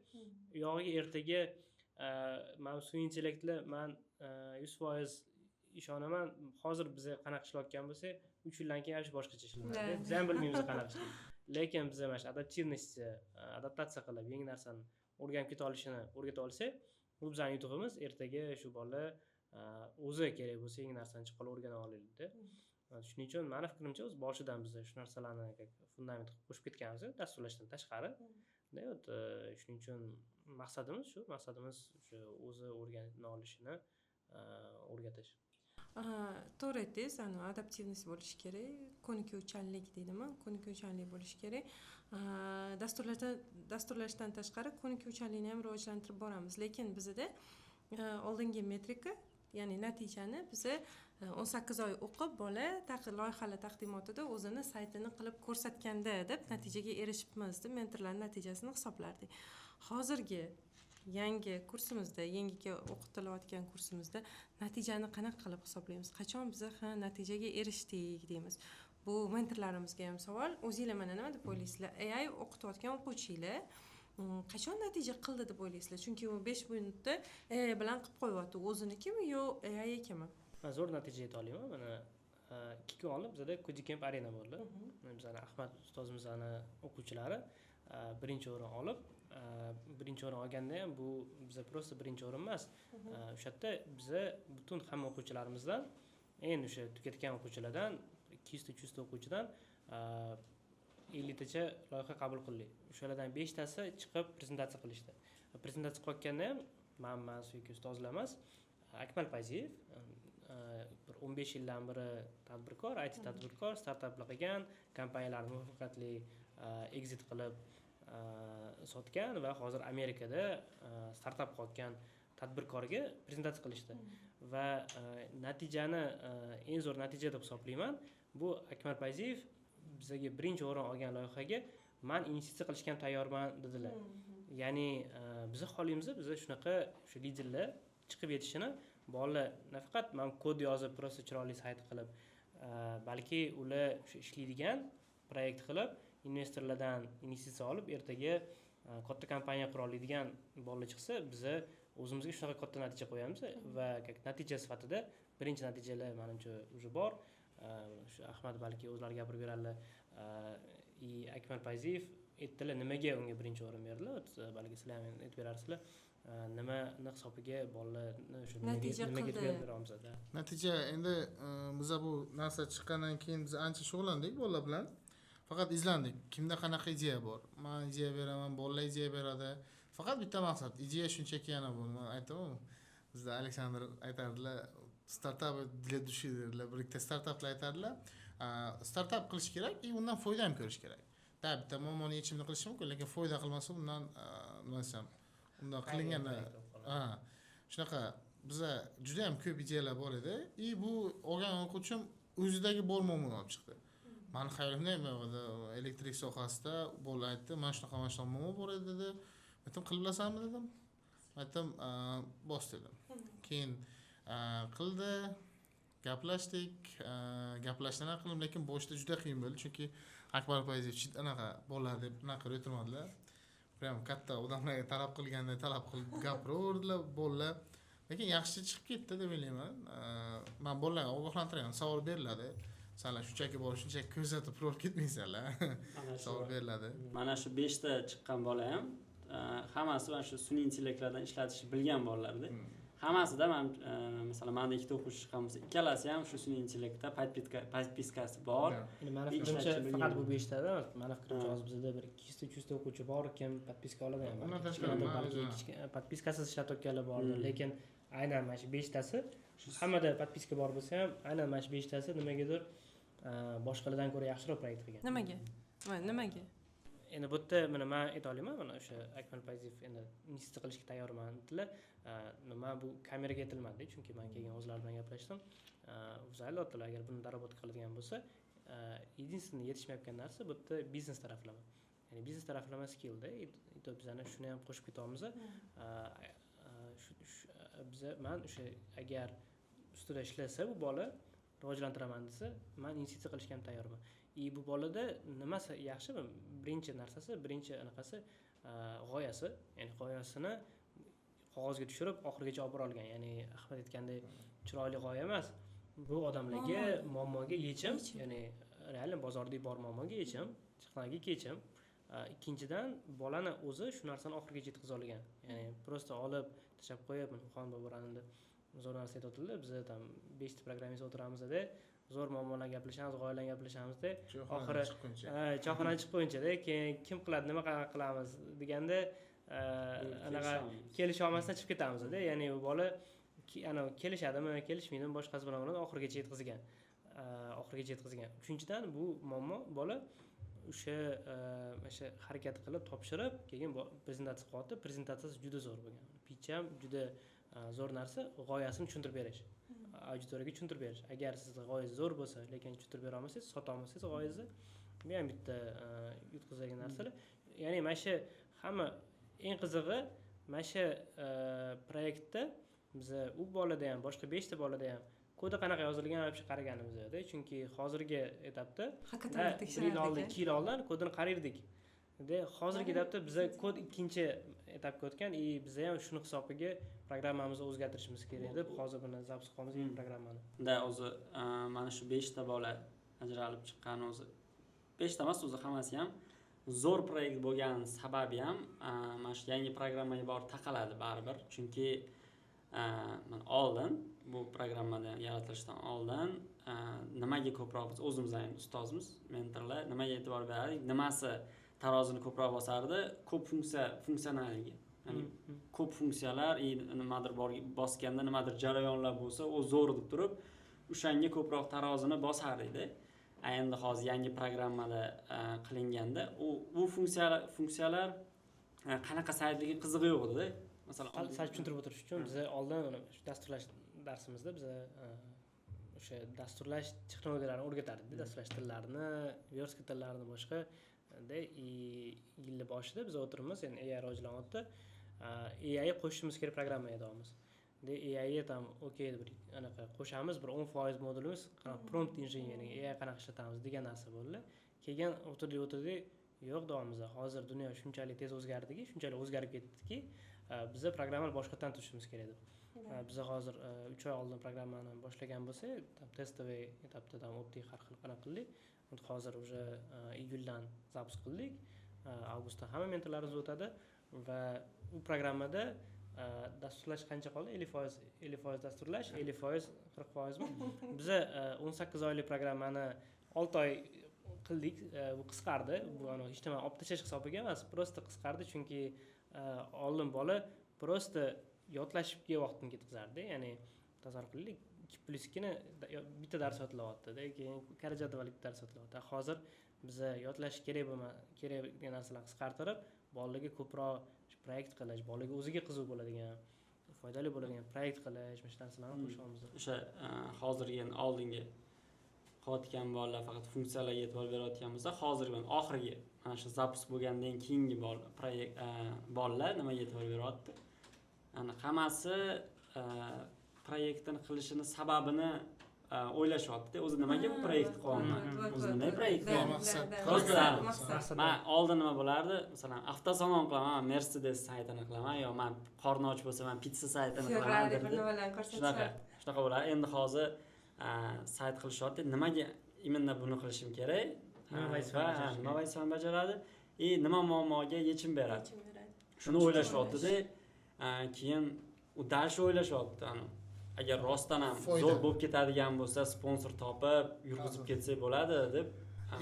u yog'iga ertaga man sun'iy intellektli man 100% ishonaman hozir biza qanaqa ishlayotgan bo'lsak 3 yildan keyin yoshi boshqacha ishlaydi biz ham bilmaymiz qanaqa ishlaydi lekin biz mana shu adaptivnostni adaptatsiya qilib yangi narsani o'rganib keta olishini o'rgata olsak bu bizning yutug'imiz ertaga shu bola o'zi kerak bo'lsa yangi narsani chiqqan o'rgana oladida shuning uchun mani fikrimcha o'z boshidan biz shu narsalarni fundament qilib qo'shib ketganmiz dasturlashdan tashqari shuning uchun maqsadimiz o'sha o'zi o'rgana olishini o'rgatish to'g'ri aytdingiz adaptivность bo'lishi kerak ko'nikuvchanlik deydimi ko'nikuvchanlik bo'lishi kerak dasturlashdan tashqari ko'nikuvchanlikni ham rivojlantirib boramiz lekin bizada oldingi metrika ya'ni natijani biza 18 oy o'qib bola loyihalar taqdimotida o'zini saytini qilib ko'rsatganda deb natijaga erishibmiz deb mentorlar natijasini hisoblardik hozirgi yangi kursimizda yangi o'qitilayotgan kursimizda natijani qanaqa qilib hisoblaymiz qachon biza natijaga erishdik deymiz bu mentorlarimizga ham savol o'zinglar mana nima deb o'ylaysizlar AI o'qitayotgan o'quvchilar qachon natija qildi deb o'ylaysizlar chunki u 5 minutda AI bilan qilib qo'yyapti o'zinikimi yo AI'kimi man zo'r natija ayta olaman mana 2 kun oldin bizada Codecamp Arena bo'ldi bizani Ahmad ustozimizni o'quvchilari birinchi o'rin olib birinchi o'rin olganda ham bu biza просто birinchi o'rin emas o'sha yerda biza butun hamma o'quvchilarimizdan endi o'sha tugatgan o'quvchilardan 200 o'quvchidan 50 tacha loyiha qabul qildik o'shalardan 5 tasi chiqib prezentatsiya qilishdi prezentatsiya qilayotganda ham man suyuki ustozlar emas Akmal Fayziyev bir 15 yildan beri tadbirkor IT tadbirkor startaplar qilgan kompaniyalarni muvaffaqiyatli exit qilib sotgan va hozir Amerikada startap qilayotgan tadbirkorga prezentatsiya qilishdi va natijani eng zo'r natija deb hisoblayman bu Akmal Fayziyev bizga birinchi o'rin olgan loyihaga men investitsiya qilishga ham tayyorman dedilar ya'ni biz xohlaymiz biza shunaqa o'sha liderlar chiqib yetishini bolalar nafaqat men kod yozib просто chiroyli sayt qilib balki ular o'sha ishlaydigan proyekt qilib investorlardan investitsiya olib ertaga katta kompaniya qura oladigan bolalar chiqsa biza o'zimizga shunaqa katta natija qo'yamiz va natija sifatida birinchi natijalar menimcha уже bor shu Ahmad balki o'zlari gapirib beradilar и Akmal Fayziyev aytdilar nimaga unga birinchi o'rin berdilar balki sizlar ham aytib berarsizlar nimani hisobiga bolalarni o'sha nimaga beramiz natija endi biza bu narsa chiqqandan keyin biz ancha shug'ullandik bolalar bilan faqat izlandik kimda qanaqa ideya bor men ideya beraman bolalar ideya beradi faqat bitta maqsad ideya shunchaki yana bu men aytaman bizda Aleksandr aytardilar startap для души dedilar bir ikkita startaplar aytardilar startap qilish kerak и undan foyda ham ko'rish kerak bitta muammoni yechimini qilish mumkin lekin foyda qilmasa undan nima desam undan qilinganda shunaqa biza juda ham ko'p ideyalar bor edi и bu olgan o'quvchim o'zidagi bor muammoni olib chiqdi mani xayolimda elektrik sohasida bolalar aytdi mana shunaqa muammo bor edi dedi aytdim qilib bilasanmi dedim aytdim bos dedim keyin qildi gaplashdik gaplashdan qildim lekin boshida juda qiyin bo'ldi chunki Akbar Fayziyev anaqa bolalar deb anaqa o'tirmadilar prям katta odamlarga talab qilganday talab qilib gapiraverdilar bolalar lekin yaxshi chiqib ketdi deb o'ylayman men bolalarga ogohlantiraman savol beriladi sizlar shunchaki borib shunchaki ko'rsatib turib ketmaysanlar savol beriladi mana shu 5 ta chiqqan bola ham hammasi mana shu sun'iy intellektlardan ishlatishni bilgan bolalarda. Hammasida men masalan menda ikkita o'quvchi chiqqan bo'lsa, ikkalasi ham shu sun'iy intellektda podpiskasi bor. Endi meni fikrimcha faqat bu 5 tada, meni fikrimcha hozir bizda bir 200 ta 300 ta o'quvchi bor, kim podpiska oladi ham. Undan tashqari podpiskasiz ishlatayotganlar bordir, lekin aynan mana shu 5 tasi hammada podpiska bor bo'lsa ham, aynan mana shu 5 tasi nimagadir boshqalardan ko'ra yaxshiroq proyekt qilgan. Nimaga? Nimaga? Endi bu yerda mana men ayta olaman, mana o'sha Akmal Fayziyev endi investitsiya qilishga tayyorman dedilar. Nima bu kameraga aytilmadi, chunki men kelgan o'zlari bilan gaplashdim. O'zlari aytdilar, agar buni darobod qiladigan bo'lsa, единственный yetishmayotgan narsa bu yerda biznes taraflama. Ya'ni biznes taraflama skillda, bizani shuni ham qo'shib ketamiz. Men o'sha agar ustida ishlasa bu bola rivojlantiraman desa, men investitsiya qilishga ham tayyorman. Bu bolada nimasi yaxshi? Birinchi narsasi, birinchi anaqasi g'oyasi, ya'ni g'oyasini qog'ozga tushirib oxirigacha olib bora olgan. Ya'ni Ahmad aytgandek chiroyli g'oya emas. Bu odamlarga muammoga yechim, ya'ni real bozorda bor muammoga yechim, texnologik yechim. Ikkinchidan bolani o'zi shu narsani oxirigacha yetkaza olgan. Ya'ni prosta olib tashlab qo'yib, Xon Boboranida zo'r narsa aytibdilar. Biz ham 5 ta programmist o'tiramizda zo'r muammolar gaplashamiz, g'oyalar gaplashamizda, oxiri choyxonadan chiqquncha-da, keyin kim qiladi, nima qilamiz deganda anaqa kelisha olmasdan chiqib ketamiz-da. Ya'ni u bola ana kelishadimi, kelishmaydimi, boshqasi bilan bo'ladi, oxirigacha yetkazgan. Uchinchidan bu muammo bola o'sha harakat qilib topshirib, keyin prezentatsiya qilyapti. Prezentatsiyasi juda zo'r bo'lgan. Pitch ham juda zo'r narsa, g'oyasini tushuntirib berish. Auditoriyaga tushuntirib berish. Agar sizning g'oyangiz zo'r bo'lsa, lekin tushuntirib bera olmasangiz, sota olmasangiz g'oyangizni, bu ham bitta yutqazadigan narsalar. Ya'ni mana shu hamma eng qizig'i mana shu proyektda biz u bolada ham, boshqa 5 ta bolada ham kodi qanaqa yozilgan olib qaraganimizda, chunki hozirgi etapda haqiqatan tekshirdik. 2 yil oldin kodini qarardik. Hozirgi etapda biz kod ikkinchi etapga o'tgan, biz ham shuni hisobiga programmamizni o'zgartirishimiz kerak deb hozir buni zapus qilamiz yangi programmani. O'zi mana shu 5 ta bola ajralib chiqqan o'zi 5 ta emas, o'zi hammasi ham zo'r proyekt bo'lgan sababi ham mana shu yangi programmaga borib taqaladi baribir. Chunki oldin bu programmadan yaratilishdan oldin nimaga ko'proq biz o'zimizning ustozimiz, mentorlar nimaga e'tibor berardik, nimasi tarozini ko'proq bosardi, ko'p funksionalligi. Ya'ni ko'p funksiyalar, nimadir bosganda nimadir jarayonlar bo'lsa, u zo'r deb turib, o'shanga ko'proq tarozini bosar edi. Endi hozir yangi programmada qilinganda, u funksiyalar qanaqa saytligi qizig'i yo'q edi. Masalan, sal tushuntirib o'tirish uchun biz oldin shu dasturlash darsimizda biz o'sha dasturlash texnologiyalarini o'rgatardik, dasturlash tillarini, verska tillarini boshqa yil boshida biz o'tirimiz, ya'ni AI rivojlanyapti. AI qo'shishimiz kerak programma edi o'miz. AI ham okey bir anaqa qo'shamiz, bir 10% modulimiz prompt engineering, AI qanaqa ishlatamiz degan narsa bo'ldi. Keyin o'tirdik, yo'q davomimizda. Hozir dunyo shunchalik tez o'zgardiki, shunchalik o'zgarib ketdiki, biz programmani boshqatdan tuzishimiz kerak edi. Biz hozir 3 oy oldin programmani boshlagan bo'lsak, testoviy etapda optik har xil qanaqa qildik. Hozir уже iyuldan zapus qildik. Avgustda hamma mentorlarimiz o'tadi va u programmada dasturlash qancha qoldi? 50% dasturlash, 50% 40% mi? Biz 18 oylik programmani 6 oy qildik. Bu qisqardi. Bu hech nima olib tashlash hisobiga emas, prosta qisqardi, chunki oldin bola prosta yodlashibga vaqtini ketkazardi. Ya'ni tasavvur qilaylik, 2+2 ni bitta dars o'tilyapti, keyin karajadvalik dars o'tilyapti. Hozir biz yodlash kerak degan narsalarni qisqartirib, bolalarga ko'proq proyekt qilish, bolaga o'ziga qiziq bo'ladigan, foydali bo'ladigan proyekt qilish, mana shu narsalarni qo'shamiz. O'sha hozirgi oldingi qilayotgan bolalar faqat funksiyalarga e'tibor berayotgan bo'lsa, hozirgi bilan oxirgi mana shu zapus bo'lgandan keyingi proyekt bolalar nimaga e'tibor beryapti? Ya'ni hammasi proyektini qilishini sababini o'ylashyapti. O'zi nimaga bu proyekt qilyapman? O'zi nima proyekt qilyapman? Men oldin nima bo'lardi? Masalan, avtosalon qilaman, Mercedes saytini qilaman, yo men qorni och bo'lsa, men pizza saytini qilaman deb. Shunaqa bo'lar. Endi hozir sayt qilishyapti. Nimaga imенно buni qilishim kerak? Nima vazifa bajaradi? Nima muammoga yechim beradi? shuni o'ylashyapti-da, keyin u dальше o'ylashyapti. Agar rostdan ham Foyda. zo'r bo'lib ketadigan bo'lsa, sponsor topib, yurgizib ketsak bo'ladi deb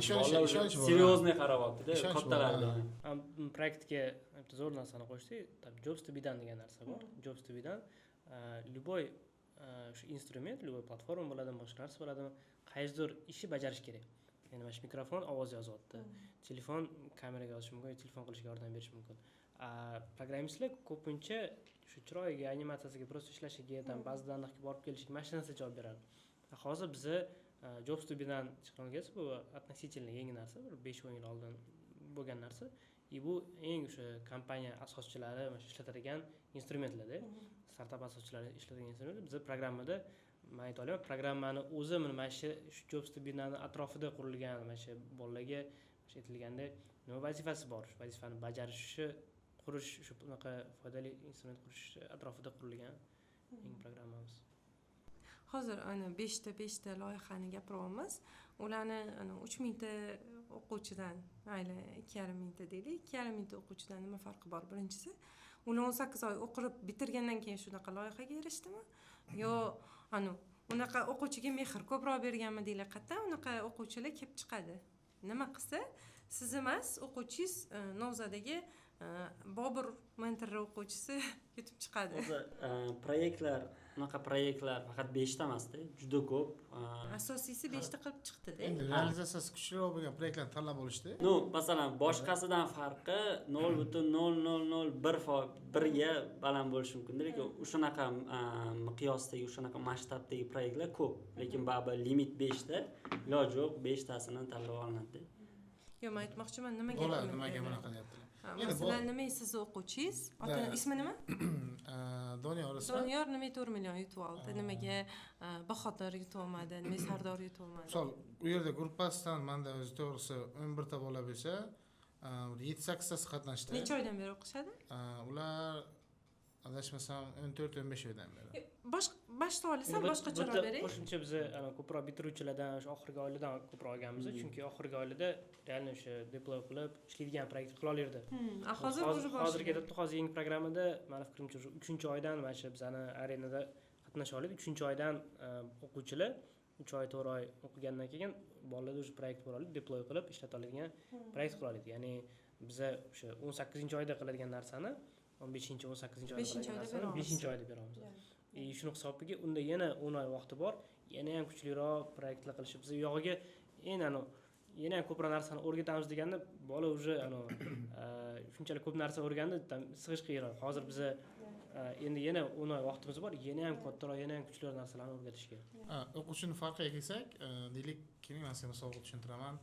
Ishonch bor. seriozniy qarayapti-da, Ishonch bor, kattalarda. Praktikaga bitta zo'r narsani qo'shdi. Jobs to be done degan narsa bor. Jobs to be done любой shu instrument, любой platforma bo'ladimi, boshqa narsa bo'ladimi, qaysidir ishni bajarish kerak. Ya'ni mana shu mikrofon ovoz yozyapti. Telefon kameraga yozish mumkin, telefon qilishga yordam berish mumkin. Programmistlar ko'pincha shu chiroyiga, animatsiyasiga, prosta ishlashiga, ba'zi danliqga borib kelishiga mana shu narsa javob beradi. Hozir bizni Jobs to be done texnologiyasi bu относительно yangi narsa, bir 5-10 yil oldin bo'lgan narsa. Bu eng o'sha kompaniya asoschilari mana shu ishlatadigan instrumentlarda, startap asoschilari ishlatadigan instrument. Biz programmada men ayta olaman, programmani o'zi mana shu Jobs to be done atrofida qurilgan, mana shu bolalarga aytilganda nima vazifasi bor, shu vazifani bajarishi, qurish, shu bunaqa foydali instrument qurish atrofida qurilgan eng programmamiz. Hozir ana 5 ta loyihani gapiryapmiz. Ularni 3000 ta o'quvchidan, mayli 2,5 mingta deylik, 2,5 mingta o'quvchidan nima farqi bor? Birinchisi, ular 18 oy o'qib bitirgandan keyin shunaqa loyihaga erishdimi? Yo, unaqa o'quvchiga mehr ko'proq berganmi deylar, qayerdan unaqa o'quvchilar kelib chiqadi? Nima qilsa, siz emas, o'quvchingiz Novzadagi Bobur mentor o'quvchisi yetib chiqadi. O'zi unaqa proyektlar faqat 5 ta emas-da, juda ko'p. Asosiysi 5 ta qilib chiqdi-da. Endi realizatsiyasi kuchliroq bo'lgan proyektlarni tanlab olishdi. Masalan, boshqasidan farqi 0.0001%ga baland bo'lishi mumkin, lekin o'shanaqa miqyosdagi, o'shanaqa masshtabdagi proyektlar ko'p, lekin baribir limit 5 ta, iloji yo'q 5 tasini tanlab olinadi. Yo, men aytmoqchiman, nimaga bunaqa deyaptilar. Masalan, nima siz o'quvchingiz? Ismi nima? Doniyor ismi. Doniyor nimaga 4 million yutib oldi? Nimaga Bahodir yutib olmadi? Nimaga Sardor yutib olmadi? Misol, u yerda gruppasidan menda o'zi to'g'risi 11 ta bola bo'lsa, 7-8 tasi qatnashdi. Necha oydan beri o'qishadi? Ular adashmasam 14-15 oydan beri. Bosh solisa boshqacharoq bering. Qo'shimcha biz ko'proq bitiruvchilardan, o'sha oxirgi oylardan ko'proq olganmiz, chunki oxirgi oylarda realni o'sha deploy qilib ishlaydigan proyekt qila olardi. Hozir hozir ketibdi, hozir yangi programmada meni fikrimcha 3-oydan mana shu bizani arenada qatnasha oladi. 3-oydan o'quvchilar 3 oy 4 oy o'qigandan keyin bolalarda o'sha proyekt bo'la oladi, deploy qilib ishlata oladigan proyekt qila oladi. Ya'ni biz o'sha 18-oyda qiladigan narsani 15-18-oyda qiladigan narsani 5-oyda beramiz. Shuni hisobiga unda yana 10 oy vaqti bor, yana ham kuchliroq proyektlar qilish. Biz yog'iga yana ham ko'proq narsani o'rgatamiz deganda bola уже shunchalik ko'p narsa o'rgandi, sig'ish qiyinroq. Hozir biz endi yana 10 oy vaqtimiz bor, yana ham kattaroq, yana ham kuchliroq narsalarni o'rgatishga. O'quvchining farqiga kelsak, deylik, keling men sizga misol tushuntiraman.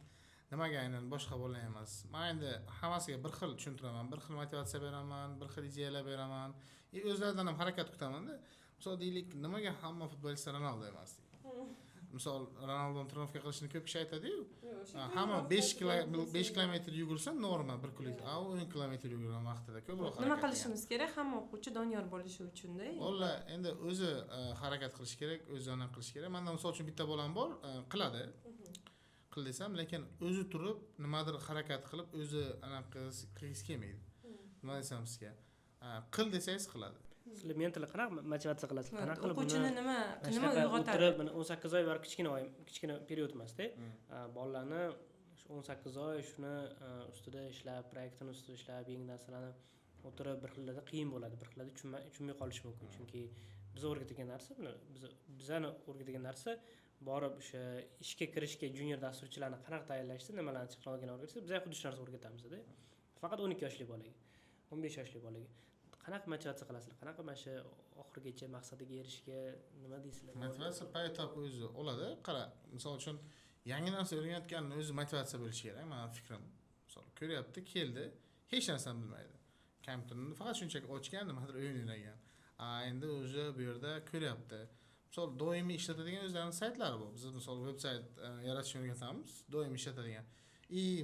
Nimaga aynan boshqa bolalar emas? Men endi hammasiga bir xil tushuntiraman, bir xil motivatsiya beraman, bir xil ideyalar beraman. O'zlaridan ham harakat kutaman-da. Misol deylik, nimaga hamma futbolchilar Ronaldo emas? Misol Ronaldo trenovka qilishni ko'p kishi aytadi-yu. Hamma 5 kilometr yugursa norma bir kunlik. 10 kilometr yugurgan vaqtida ko'proq harakat. Nima qilishimiz kerak? Hamma o'quvchi Doniyor bo'lishi uchun-da. Valla endi o'zi harakat qilish kerak, o'zi ona qilish kerak. Menda misol uchun bitta bolam bor, qiladi. Qil desam, lekin o'zi turib nimadir harakat qilib o'zi anaqa qilgisi kelmaydi. Nima desam sizga? Qil desangiz qiladi. Sizlar mental qanaqa motivatsiya qilasiz? Qanaqa qilib o'quvchini nima uyg'otadi? Mana 18 oy va kichkina period emas-da. Bolalarni 18 oy shuni ustida ishlab, proyektning ustida ishlab, yangi narsalarni o'tirib bir xillarda qiyin bo'ladi, bir xillarda tushunmay qolish mumkin. Chunki biz o'rgatgan narsa, bizani o'rgatgan narsa borib o'sha ishga kirishga junior dasturchilarni qanaqa tayyorlashni, nimalarni texnologiyani o'rgatsa, biz ham xuddi shu narsa o'rgatamiz-da. Faqat 12 yoshli bolaga, 15 yoshli bolaga. Qanaqa motivatsiya qilasizlar? Qanaqa mana shu oxirigacha maqsadiga erishishga nima deysizlar? Motivatsiya paytap o'zi oladi. Qara, misol uchun yangi narsa o'rganayotganning o'zi motivatsiya bo'lishi kerak, mening fikrim. Misol ko'ryapti, keldi, hech narsani bilmaydi. Kompyuterni faqat shunchaki ochgan, nimadir o'yin o'ynagan. Endi o'zi bu yerda ko'ryapti. Misol doimiy ishlatadigan o'zlarining saytlari bor. Biz misol veb-sayt yaratishni o'rgatamiz, doimiy ishlatadigan.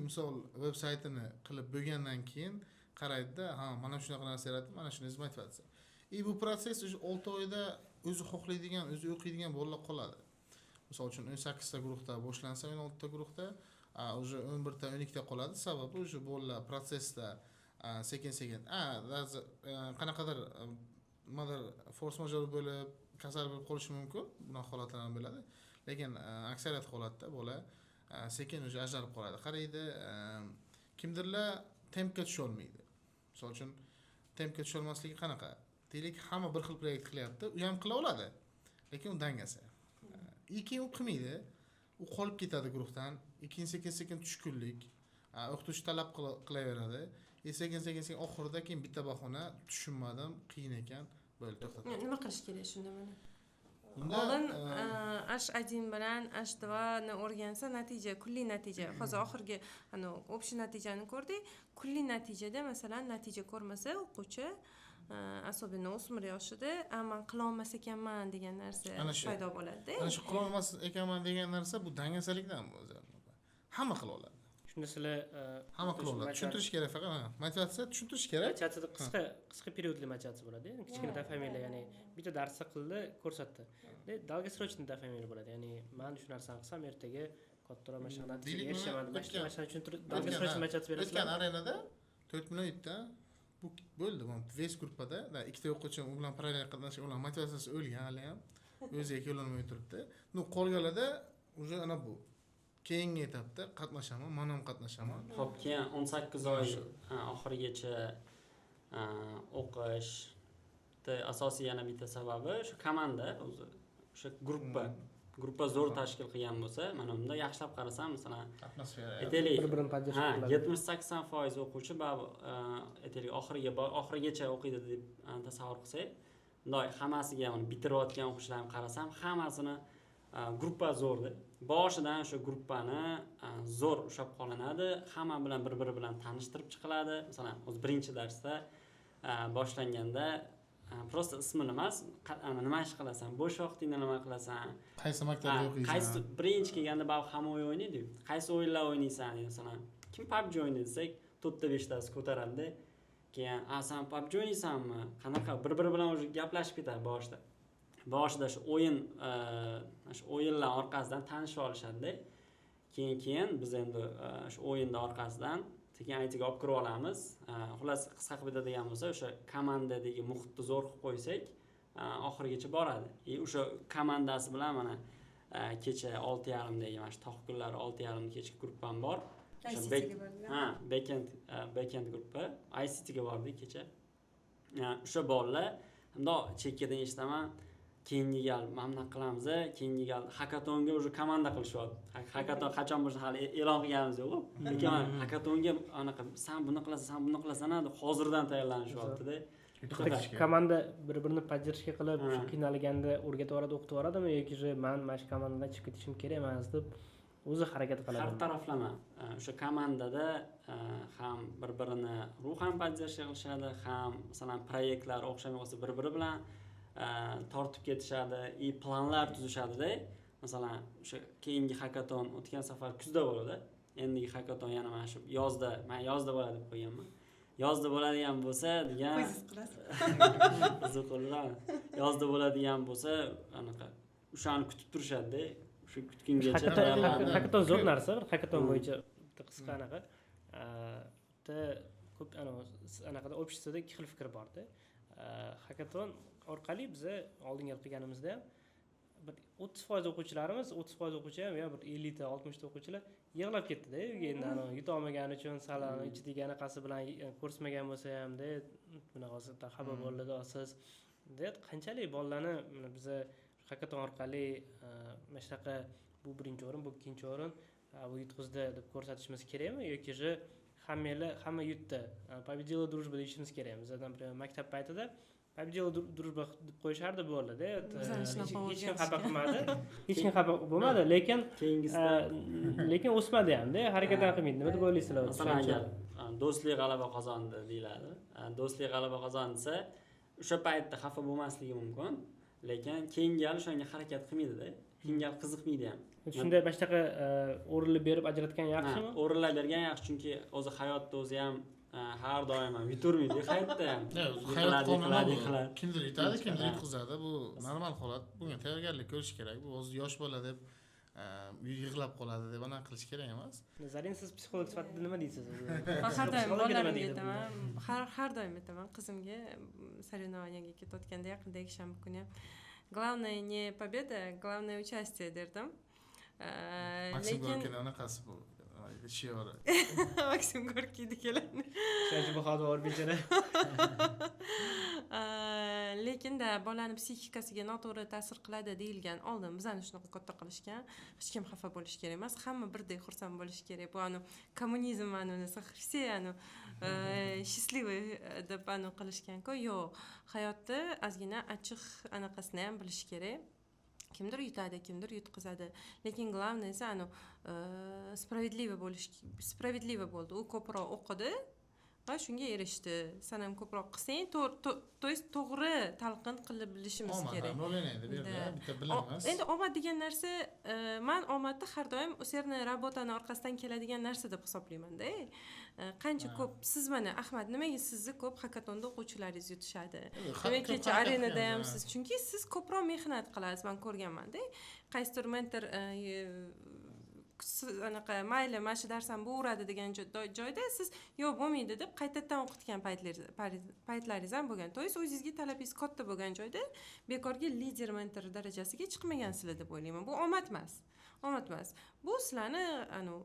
Misol veb-saytini qilib bo'lgandan keyin qaraydi-da, mana shunaqa narsa yaratdim, mana shuni motivatsiya. Bu proses o'sha 6 oyda o'zi xohlaydigan, o'zi o'qiydigan bolalar qoladi. Misol uchun 18 ta guruhda boshlansa, 16 ta guruhda, o'sha 11 ta, 12 ta qoladi. Sababi o'sha bolalar prosesda sekin qanaqadir nimadir force majeure bo'lib kasal bo'lib qolishi mumkin, bunaqa holatlar ham bo'ladi, lekin aksariyat holatda bola sekin o'zi ajralib qoladi. Qaraydi, kimdirlar tempga tusha olmaydi. Misol uchun tempga tusha olmasligi qanaqa? Deylik, hamma bir xil proyekt qilyapti, u ham qila oladi, lekin u dangasa. Keyin u qilmaydi, u qolib ketadi guruhdan, keyin sekin tushkunlik, o'qituvchi talab qilaveradi. Sekin oxirida keyin bitta bahona tushunmadim, qiyin ekan, bo'ldi, to'xtatadi. Nima qilish kerak shunda mana? Unda Oldin H1 bilan H2 ni o'rgansa, natija, kulliy natija. Hozir oxirgi общий natijani ko'rdik. Kulliy natijada masalan natija ko'rmasa o'quvchi, особенно o'smir yoshida, men qila olmas ekanman degan narsa paydo bo'ladi-da. Ana shu qila olmas ekanman degan narsa bu dangasalikdan o'zi. Hamma qila oladi. Shunda sizlar Hamma qila oladi. Tushuntirish kerak faqat. Motivatsiya tushuntirish kerak. motivatsiyada qisqa periodli motivatsiya bo'ladi. Kichkina dafamiylar, ya'ni bitta darsda qildi, ko'rsatdi. Долгосрочный dafamiylar bo'ladi. Ya'ni men shu narsani qilsam ertaga kattaroq mashina natijaga erishaman. Mashina tushuntirib долгосрочный motivatsiya berasizlar. O'tgan arenada 4 million yutdi. Bu bo'ldi. Ves gruppada ikkita o'quvchi u bilan parallel qatnashib, ular motivatsiyasi o'lgan hali ham. O'ziga kelolmay turibdi. Qolganlarda уже ana bu keyingi etapda qatnashaman, men ham qatnashaman. Xo'p, keyin 18 oy oxirigacha o'qishni asosiy yana bitta sababi shu komanda, o'zi o'sha gruppa zo'r tashkil qilgan bo'lsa, mana unda yaxshilab qarasam, masalan, Atmosfera. Bir-birini поддержка qiladi. 70-80% o'quvchi aytaylik oxirigacha o'qiydi deb tasavvur qilsak, bunday hammasiga uni bitirayotgan o'quvchilarni qarasam, hammasini gruppa zo'rdi. Boshidan o'sha gruppani zo'r ushlab qolinadi, hamma bilan bir-biri bilan tanishtirib chiqiladi. Masalan, o'z birinchi darsda boshlanganda просто ismini emas, nima ish qilasan, bo'sh vaqtingda nima qilasan, Qaysi maktabda o'qiysan? qaysi birinchi kelganda bab hamma o'yin o'ynaydi-ku. Qaysi o'yinlar o'ynaysan deydi, masalan, kim PUBG o'ynaydi desak, 4-5tasi ko'taradi. Keyin, "Sen PUBG o'ynaysanmi?" Qanaqa bir-biri bilan o'zi gaplashib ketadi boshida. Boshida shu o'yinlar orqasidan tanishib olishadi-da. Keyin biz endi shu o'yinlar orqasidan sekin aytiga olib kirib olamiz. Xullas, qisqa qilib aytadigan bo'lsa, o'sha komandadagi muhitni zo'r qilib qo'ysak, oxirigacha boradi. O'sha komandasi bilan mana kecha 6:30dagi mana shu toq kunlari 6:30 kechki gruppam bor. Backend gruppa, ICT ga bordik kecha. O'sha bolalar bundoq chekkadan eshitaman, keyingi gal mana qilamiz, keyingi gal hakatonga o'sha komanda qilishyapti. Hakaton qachon bo'lsa hali e'lon qilganimiz yo'q. Lekin hakatonga anaqa sen buni qilasan deb hozirdan tayyorlanishyapti-da. Komanda bir-birini поддержка qilib, shu qiynalganda o'rgatib yuboradi, o'qitib yuboradimi yoki men mana shu komandadan chiqib ketishim kerak emas deb o'zi harakat qiladi. Har taraflama. O'sha komandada ham bir-birini ruhan поддержка qilishadi, ham masalan proyektlar o'xshamay qolsa bir-biri bilan tortib ketishadi, planlar tuzishadi-da. Masalan, o'sha keyingi hakaton o'tgan safar kuzda bo'ladi. Endigi hakaton yana mana shu yozda, men yozda bo'ladi deb qo'yganman. Yozda bo'ladigan bo'lsa degan qiziqlar. Yozda bo'ladigan bo'lsa, anaqa o'shani kutib turishadi-da. Shu kutgungacha tayyorlanadi. Hakaton zo'r narsa, hakaton bo'yicha qisqa anaqa. Ko'p anaqada обществоda ikki xil fikr bor-da. Hakaton orqali biz oldingi qilganimizda bir 30% o'quvchilarimiz, 30% o'quvchi ham yo bir 50 ta, 60 ta o'quvchilar yig'lab ketdi-da. Endi yuta olmagani uchun salani ichidagi anaqasi bilan ko'rsatmagan bo'lsa ham-da bunaqasida xafa bo'ldi siz. Qanchalik bolalarni biz hakaton orqali mana shunaqa bu birinchi o'rin, bu ikkinchi o'rin, bu yutqizdi deb ko'rsatishimiz kerakmi yoki hamma yutdi, победила дружба deyishimiz kerakmi? Bizdan maktab paytida победила дружба deb qo'yishardi bo'ldi-da. Hech kim xafa qilmadi. Hech kim xafa bo'lmadi, lekin o'smadi ham-da, harakat qilmaydi. Nima deb o'ylaysizlar? Masalan, agar do'stlik g'alaba qozondi deyiladi. Do'stlik g'alaba qozondisa, o'sha paytda xafa bo'lmasligi mumkin, lekin keyingi gal o'shanga harakat qilmaydi-da. Keyingi gal qiziqmaydi ham. Shunday mana shunaqa o'rinlar berib ajratgan yaxshimi? O'rinlar bergan yaxshi, chunki o'zi hayotda o'zi ham har doim ham yuturmaydi hayotda ham. Hayot qonuni kimdir yutadi, kimdir yutqizadi. Bu normal holat. Bunga tayyorgarlik ko'rish kerak. Bu o'zi yosh bola deb yig'lab qoladi deb anaqa qilish kerak emas. Nazarin siz psixolog sifatida nima deysiz? Har doim Psixologga nima bolalarimga deydi bu? aytaman, har doim aytaman qizimga соревнованиyaga ketayotganda yaqindagi shanba kuni ham главное не победа, главное участие derdim. Maksim Lekin Gorkini anaqasi bu shiori. Maksim Gorkiyni keladi. Shanchi bahoda bor bechara. Lekinda bolani psixikasiga noto'g'ri ta'sir qiladi deyilgan oldin bizani shunaqa katta qilishgan. Hech kim xafa bo'lish kerak emas, hamma birdek xursand bo'lish kerak. Bu kommunizm все счастливы deb qilishgan-ku. Yo'q, hayotda ozgina achchiq anaqasini ham bilish kerak. Kimdir yutadi, kimdir yutqizadi. Lekin главное esa справедливо bo'ldi. U ko'proq o'qidi va shunga erishdi. Sen ham ko'proq qilsang, to есть to'g'ri talqin qilib bilishimiz kerak. Omad rol o'ynaydi bu yerda, bitta bilim emas. Endi omad degan narsa, men omadni har doim usердная работаning orqasidan keladigan narsa deb hisoblayman-da. Qancha ko'p siz mana Ahmad, nimaga sizni ko'p hakatonda o'quvchilaringiz yutishadi? Demak, kecha arenada ham siz, chunki siz ko'proq mehnat qilasiz, men ko'rganman-da. Qaysidir mentor anaqa mayli mana shu darsam bo'veradi degan joyda siz yo'q bo'lmaydi deb qaytadan o'qitgan paytlaringiz ham bo'lgan. То есть o'zingizga talabingiz katta bo'lgan joyda bekorga lider mentor darajasiga chiqmagansizlar deb o'ylayman. Bu omad emas. Bu sizlarni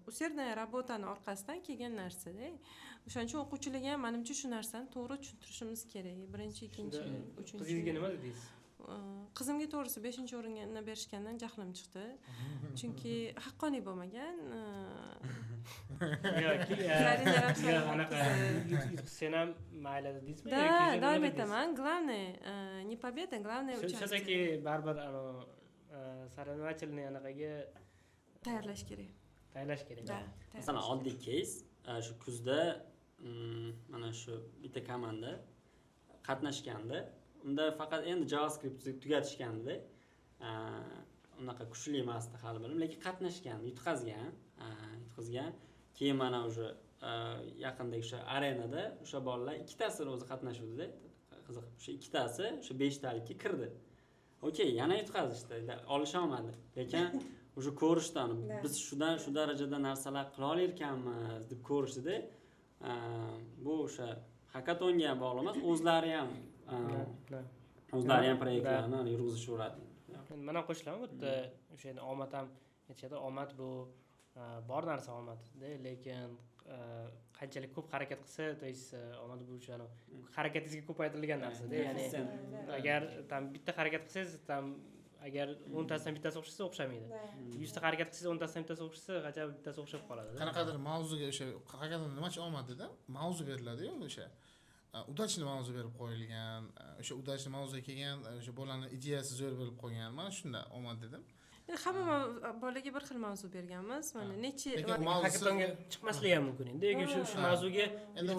usердная работаning orqasidan kelgan narsa-da. O'shaning uchun o'quvchilarga ham menimcha shu narsani to'g'ri tushuntirishimiz kerak. Birinchi, ikkinchi, uchinchi. Qizingizga nima dedingiz? Qizimga to'g'risi 5-o'ringa berishgandan jahlim chiqdi. Chunki haqqoniy bo'lmagan. Anaqa sen ham mayli deysizmi? Da, doim aytaman, главное не победа, главное участие. Shunchaki baribir соревновательный anaqaga tayyorlash kerak. Masalan, oddiy case, shu kuzda mana shu bitta komanda qatnashganda, unda faqat endi JavaScript tugatishganda, unaqa kuchli emasdi hali bilim, lekin qatnashgan, yutqazgan. Keyin mana o'sha yaqindagi o'sha arenada o'sha bolalar ikkitasi o'zi qatnashuvdi-da. Qiziq, o'sha ikkitasi o'sha 5 talikka kirdi. Okey, yana yutqazishdi, olisha olmadi. Lekin o'sha ko'rishdan biz shu darajada narsalar qila olarkanmiz deb ko'rishdi-da. Bu o'sha hakatonga bog'liq emas, o'zlari ham proyektlarni yurgizishaveradi. Mana qo'shilaman, bu yerda o'sha endi omad ham aytishadi, omad bu bor narsa omad-da, lekin qanchalik ko'p harakat qilsa, то есть omad bu o'sha harakatingizga ko'paytirilgan narsa-da. Ya'ni agar tam bitta harakat qilsangiz, tam agar 10 tasidan bittasi o'xshasa o'xshamaydi. 100 ta harakat qilsangiz 10 tasidan bittasi o'xshasa, g'ajab bittasi o'xshab qoladi. Qanaqadir mavzuga o'sha haqiqatan nimachi omadida mavzu beriladi-yu o'sha. Udachli mavzu berib qo'yilgan, o'sha udachli mavzuga kelgan, o'sha bolaning ideyasi zo'r bo'lib qolgan. Mana shunda omad dedim. Hamma bolaga bir xil mavzu berganmiz. Mana necha hakatonga chiqmasligi ham mumkin endi. Yoki shu mavzuga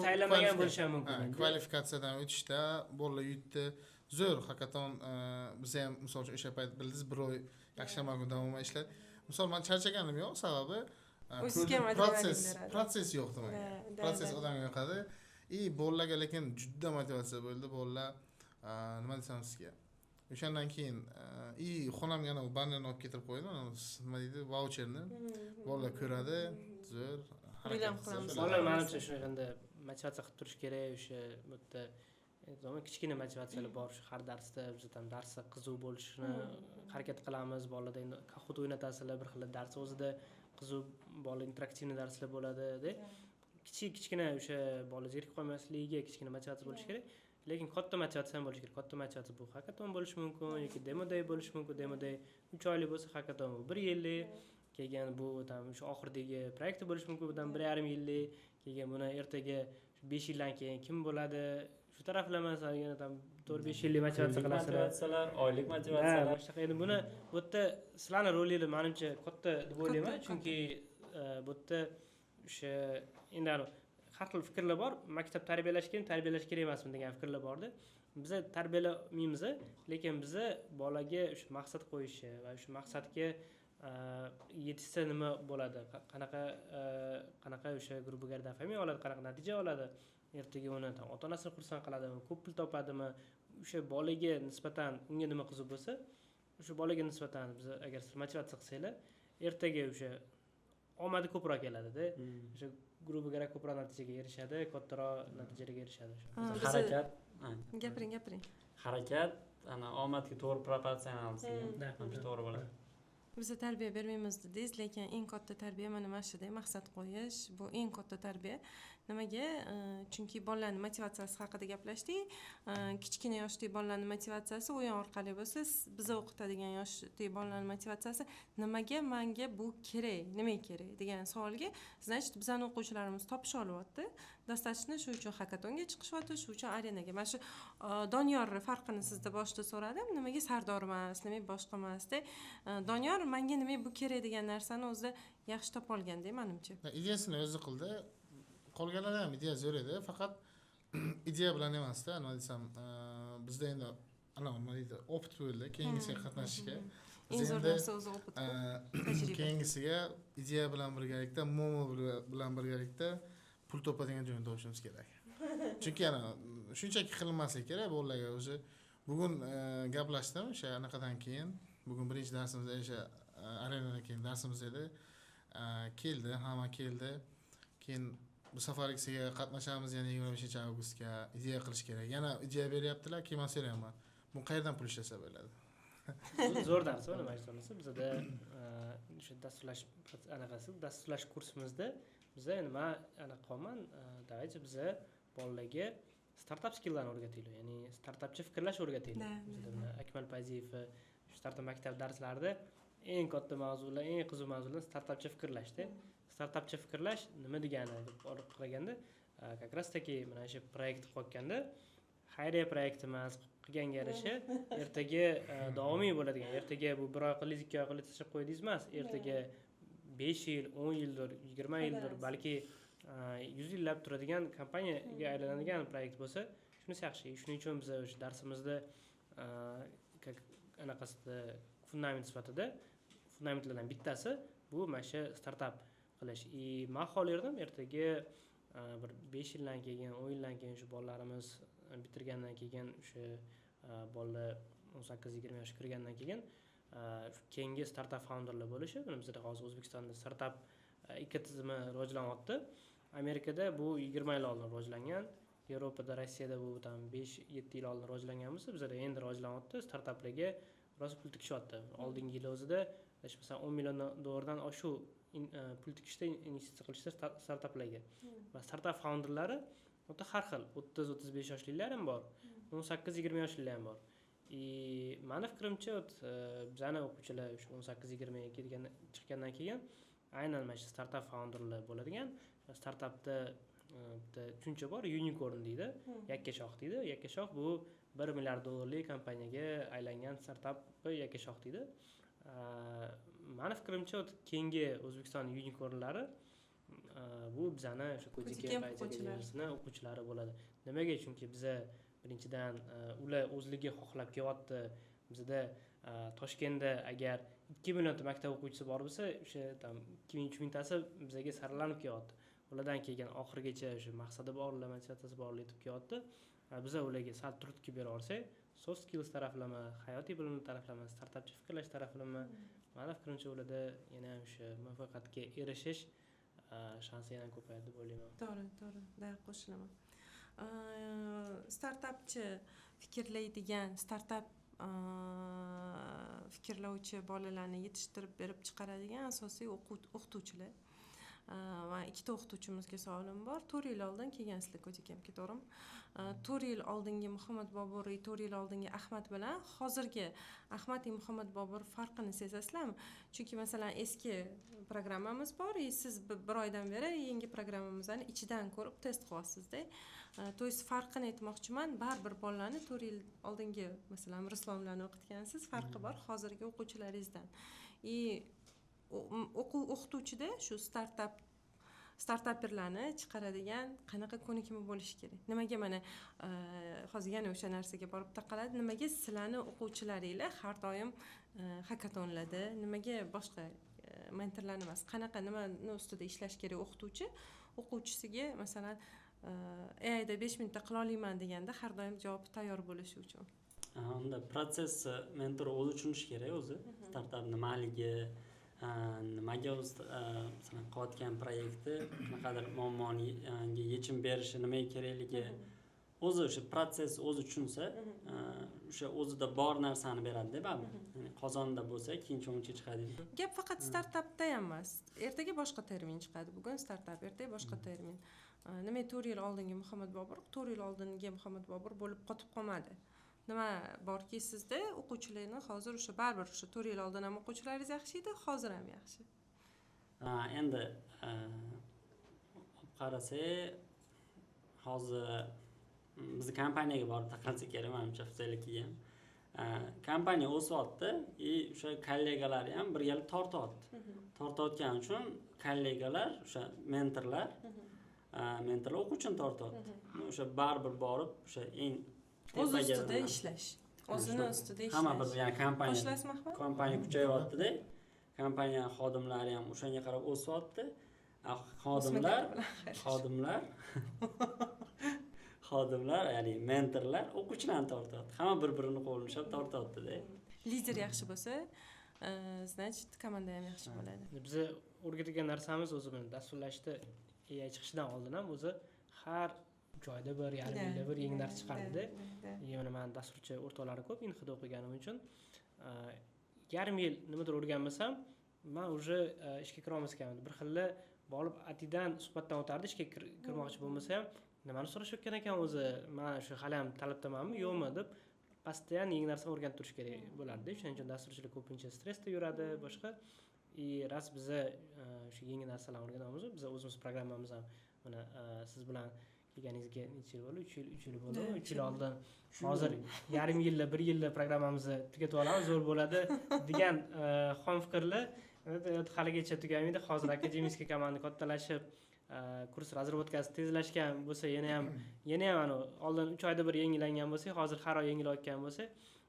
tayyorlanmagan bo'lishi ham mumkin. Kvalifikatsiyadan o'tishda bolalar yutdi. Zo'r hakaton biz ham misol uchun o'sha payt bildiz bir oy yakshanba kuni davomida ishladi. Misol men charchaganim yo'q, sababi proses yo'q demak. Proses odamga yoqadi. Bolalarga lekin juda motivatsiya bo'ldi. Bolalar nima desam sizga? O'shandan keyin xonamga bannerni olib ketirib qo'ydim. Nima deydi? Voucherni. Bolalar ko'radi, zo'r harakat qilamiz. Bolalar menimcha shunday motivatsiya qilib turish kerak, o'sha bu yerda kichkina motivatsiyalar bor. Har darsda biz ham darsda qiziq bo'lishini harakat qilamiz. Bolalarda endi Kahoot o'ynatasizlar, bir xil dars o'zida qiziq, bola interaktiv darslar bo'ladi-da. Kichkina o'sha bola zerikib qolmasligiga kichkina motivatsiya bo'lishi kerak. Lekin katta motivatsiya ham bo'lishi kerak. Katta motivatsiya bu hakaton bo'lishi mumkin yoki demo day bo'lishi mumkin. Demo day 3 oylik bo'lsa, hakaton bu 1 yillik. Keyin bu ham o'sha oxiridagi proyekt bo'lishi mumkin. Bundan 1,5 yillik. Keyin buni ertaga 5 yildan keyin kim bo'ladi? Shu taraflamasan, yana ham 4-5 yillik motivatsiya qilasizlar, oylik motivatsiyalar. Endi buni bu yerda sizlarning rolingiz menimcha katta deb o'ylayman, chunki bu yerda o'sha endi har xil fikrlar bor. Maktab tarbiyalash kerak emasmi degan fikrlar borda. Biz tarbiyalamaymiz, lekin biz bolaga o'sha maqsad qo'yishi va o'sha maqsadga yetishsa nima bo'ladi? Qanaqa o'sha grup garda famiya oladi, qanaqa natija oladi? Ertaga uni ota-onasini xursand qiladimi, ko'p pul topadimi? O'sha bolaga nisbatan unga nima qiziq bo'lsa, o'sha bolaga nisbatan biz agar siz motivatsiya qilsanglar, ertaga o'sha omadi ko'proq keladida. O'sha grubiga ko'proq natijaga erishadi, kattaroq natijalarga erishadi. Harakat. Gapiring. Harakat ana omadga to'g'ri proporsional degan. To'g'ri bo'ladi. Biz tarbiya bermaymiz dedingiz, lekin eng katta tarbiya mana shunda maqsad qo'yish, bu eng katta tarbiya. Nimaga? Chunki bolalarning motivatsiyasi haqida gaplashdik. Kichkina yoshdagi bolalarning motivatsiyasi o'yin orqali bo'lsa, biz o'qitadigan yoshdagi bolalarning motivatsiyasi nimaga menga bu kerak, nima kerak degan savolga, значит, bizning o'quvchilarimiz topisha olyapti. Достаточно shu uchun hakatonga chiqishyapti, shu uchun arenaga. Mana shu Doniyor farqini sizda boshida so'radim. Nimaga Sardor emas, nimaga boshqa emasda? Doniyor menga nima bu kerak degan narsani o'zida yaxshi topa olganda, menimcha. Ideyasini o'zi qildi. Qolganlar ham ideya zo'r edi, faqat ideya bilan emasda, nima desam, bizda endi nima deydi, opit bo'ldi keyingisiga qatnashishga. Eng zo'r narsa o'zi opit. Keyingisiga ideya bilan birgalikda, momo bilan birgalikda pul topadigan joyni topishimiz kerak. Chunki shunchaki qilinmasligi kerak bolalarga. O'zi bugun gaplashdim o'sha anaqadan keyin, bugun birinchi darsimiz o'sha arenadan keyin darsimiz edi. Keldi, hamma keldi. Keyin bu safargisiga qatnashamiz, yana 25-avgustga ideya qilish kerak. Yana ideya beryaptilar, keyin men so'rayman. Bu qayerdan pul ishlasa bo'ladi? Zo'r dars nima aytsangiz, bizda o'sha dasturlash kursimizda biza nima qolman, давайте biza bolalarga startup skilllarni o'rgataylik, ya'ni startapchi fikrlash o'rgataylik. Bizda Akmal Paziyev startup maktab darslarida eng katta mavzular, eng qiziq mavzular startapchi fikrlashda. Startapchi fikrlash nima degani deb qaraganda, как раз таки mana shu proyekt qo'yganda xayriya proyekti emas, qilganga yarasha ertaga davomiy bo'ladigan, ertaga bu 1 oy qilingiz, 2 oy qilingiz tashlab qo'ydingiz emas, ertaga 5 yil, 10 yildir, 20 yildir, balki 100 yillab turadigan kompaniyaga aylanadigan proyekt bo'lsa, shunisi yaxshi. Shuning uchun biz o'sha darsimizda anaqasida fundament sifatida fundamentlardan bittasi bu mana shu startup qilish. Men xohlardim ertaga bir 5 yildan keyin, 10 yildan keyin shu bolalarimiz bitirgandan keyin o'sha bolalar 18-20 yoshga kirgandan keyin keyingi startup founderlar bo'lishi. Bizda hozir O'zbekistonda startup ekotizimi rivojlanyapti. Amerikada bu 20 yil oldin rivojlangan, Yevropada, Rossiyada bu tam 5-7 yil oldin rivojlangan bo'lsa, bizda endi rivojlanyapti. Startuplarga rosa pul tikishyapti. Oldingi yil o'zida masalan 10 million dollardan oshuv pul tikishda investitsiya qilishda startuplarga. Va startup founderlari o'ta har xil, 30-35 yoshlilar ham bor, 18-20 yoshlilar ham bor. Meni fikrimcha, bizning o'quvchilar 18-20 ga chiqqandan keyin aynan mana shu startup founderlar bo'ladigan. Startupda bitta tushuncha bor, unicorn deydi, yakkashoq deydi. Yakkashoq bu 1 milliard dollarlik kompaniyaga aylangan startup yakkashoq deydi. Meni fikrimcha, keyingi O'zbekiston unicornlari bu bizani o'sha Kodikem o'quvchilari bo'ladi. Nimaga? Chunki biz birinchidan ular o'zligi xohlab kelyapti. Bizda Toshkentda agar 2 millionta maktab o'quvchisi bor bo'lsa, o'sha 2000-3000 tasi bizga saralanib kelyapti. Ulardan keyin oxirigacha o'sha maqsadi bor, ular motivatsiyasi bor yetib kelyapti. Biz ularga sal turtki bera olsak, soft skills taraflama, hayotiy bilimlar taraflama, startapchi fikrlash taraflama, meni fikrimcha ularda yana o'sha muvaffaqiyatga erishish shansi yana ko'payadi deb o'ylayman. To'g'ri, qo'shilaman. Startapchi fikrlaydigan, startap fikrlovchi bolalarni yetishtirib berib chiqaradigan asosiy o'qituvchilar. Va ikkita o'qituvchimizga savolim bor. 4 yil oldin kelgansizlar Kodikemga, to'g'rimi? 4 yil oldingi Muhammad Bobur, 4 yil oldingi Ahmad bilan hozirgi Ahmad va Muhammad Bobur farqini sezasizlarmi? Chunki masalan eski programmamiz bor, siz bir oydan beri yangi programmamizni ichidan ko'rib test qilyapsizda. To есть farqini aytmoqchiman. Baribir bolalarni 4 yil oldingi masalan Ruslomlarni o'qitgansiz, farqi bor hozirgi o'quvchilaringizdan. O'qituvchida shu startaperlarni chiqaradigan qanaqa ko'nikma bo'lishi kerak? Nimaga mana hozir yana o'sha narsaga borib taqaladi. Nimaga sizlarni o'quvchilaringlar har doim hakatonlarda, nimaga boshqa mentorlarni emas, qanaqa nimani ustida ishlash kerak o'quvchisiga masalan AIda 5 minutda qila olaman deganda har doim javob tayyor bo'lishi uchun. Unda protsess mentor o'zi tushunishi kerak o'zi. Startap nimaligi, nimaga masalan qilayotgan proyekti qanaqadir muammoga yechim berishi nimaga kerakligi o'zi o'sha protsess o'zi tushunsa o'sha o'zida bor narsani beradida baribir. Qozonda bo'lsa keyin cho'ncha chiqadi. Gap faqat startapda ham emas. Ertaga boshqa termin chiqadi. Bugun startap, ertaga boshqa termin. Nima 4 yil oldingi Muhammad Bobur 4 yil oldingi Muhammad Bobur bo'lib qotib qolmadi. Nima borki sizda o'quvchilarni hozir o'sha baribir o'sha 4 yil oldin ham o'quvchilaringiz yaxshi edi, hozir ham yaxshi. Endi qarasak hozir bizni kompaniyaga borib taqalsa kerak menimcha Fuzelnikiga ham. Kompaniya o'syapti, o'sha kollegalari ham birgalikda tortyapti. Tortayotgani uchun kollegalar, o'sha mentorlar o'quvchini tortyapti. O'sha baribir borib o'sha eng O'z ustida ishlash. O'zini ustida ishlash. Hamma bir ya'ni Qo'shilasiz Mahmud? kompaniya kuchayyapti-da. Kompaniya xodimlari ham o'shanga qarab o'syapti. Xodimlar, ya'ni mentorlar o'quvchilarni tortyapti. Hamma bir-birini qo'lini ushlab tortyapti-da. Lider yaxshi bo'lsa, значит, komanda ham yaxshi bo'ladi. Biz o'rgatgan narsamiz o'zi bilan dasturlashda AI chiqishidan oldin ham o'zi har joyda bir yarim yilda bir yangi narsa chiqardi. Yana men dasturchi o'rtoqlari ko'p Inxida o'qiganim uchun yarim yil nimadir o'rganmasam, men уже ishga kira olmas ekanman. Bir xilla borib atidan suhbatdan o'tardi, ishga kirmoqchi bo'lmasa ham nimani so'rashayotgan ekan o'zi, men shu hali ham talabdamanmi, yo'qmi deb postoyan yangi narsa o'rganib turish kerak bo'lardi. Shuning uchun dasturchilik ko'pincha stressda yuradi, boshqa. Ras biza shu yangi narsalarni o'rganamiz. Biz o'zimiz programmamiz ham mana siz bilan kelganingizga necha yil bo'ldi? 3 yil bo'ldi. 3 yil oldin hozir yarim yilda, 1 yilda programmamizni tugatib olamiz, zo'r bo'ladi degan xom fikrlar haligacha tugamaydi. Hozir akademiyskiy komanda kattalashib, kurs razработкасы tezlashgan bo'lsa, yana ham ana oldin 3 oyda bir yangilangan bo'lsa, hozir har oy yangilayotgan bo'lsa,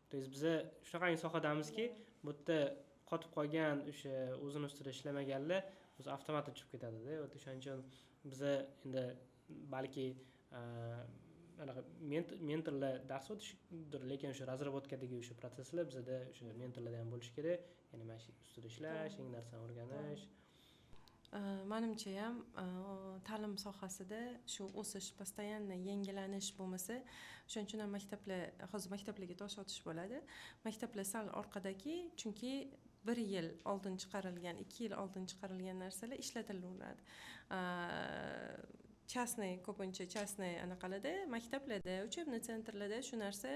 to есть biz shunaqangi sohadamizki, bu yerda qotib qolgan o'sha o'zini ustida ishlamaganlar o'zi avtomat tushib ketadi-da. O'shaning uchun biz endi balki mentorlar dars o'tishdir, lekin o'sha razработкадagi o'sha protsesslar bizda o'sha mentorlarda ham bo'lishi kerak. Ya'ni mana shu ustida ishlash, yangi narsani o'rganish. Menimcha ham ta'lim sohasida shu o'sish, постоянно yangilanish bo'lmasa, shuning uchun ham hozir maktablarga tosh otish bo'ladi. Maktablar sal orqadagi, chunki 1 yil oldin chiqarilgan, 2 yil oldin chiqarilgan narsalar ishlatilaveradi. Ko'pincha частный anaqalarda, maktablarda, учебный sentrlarda shu narsa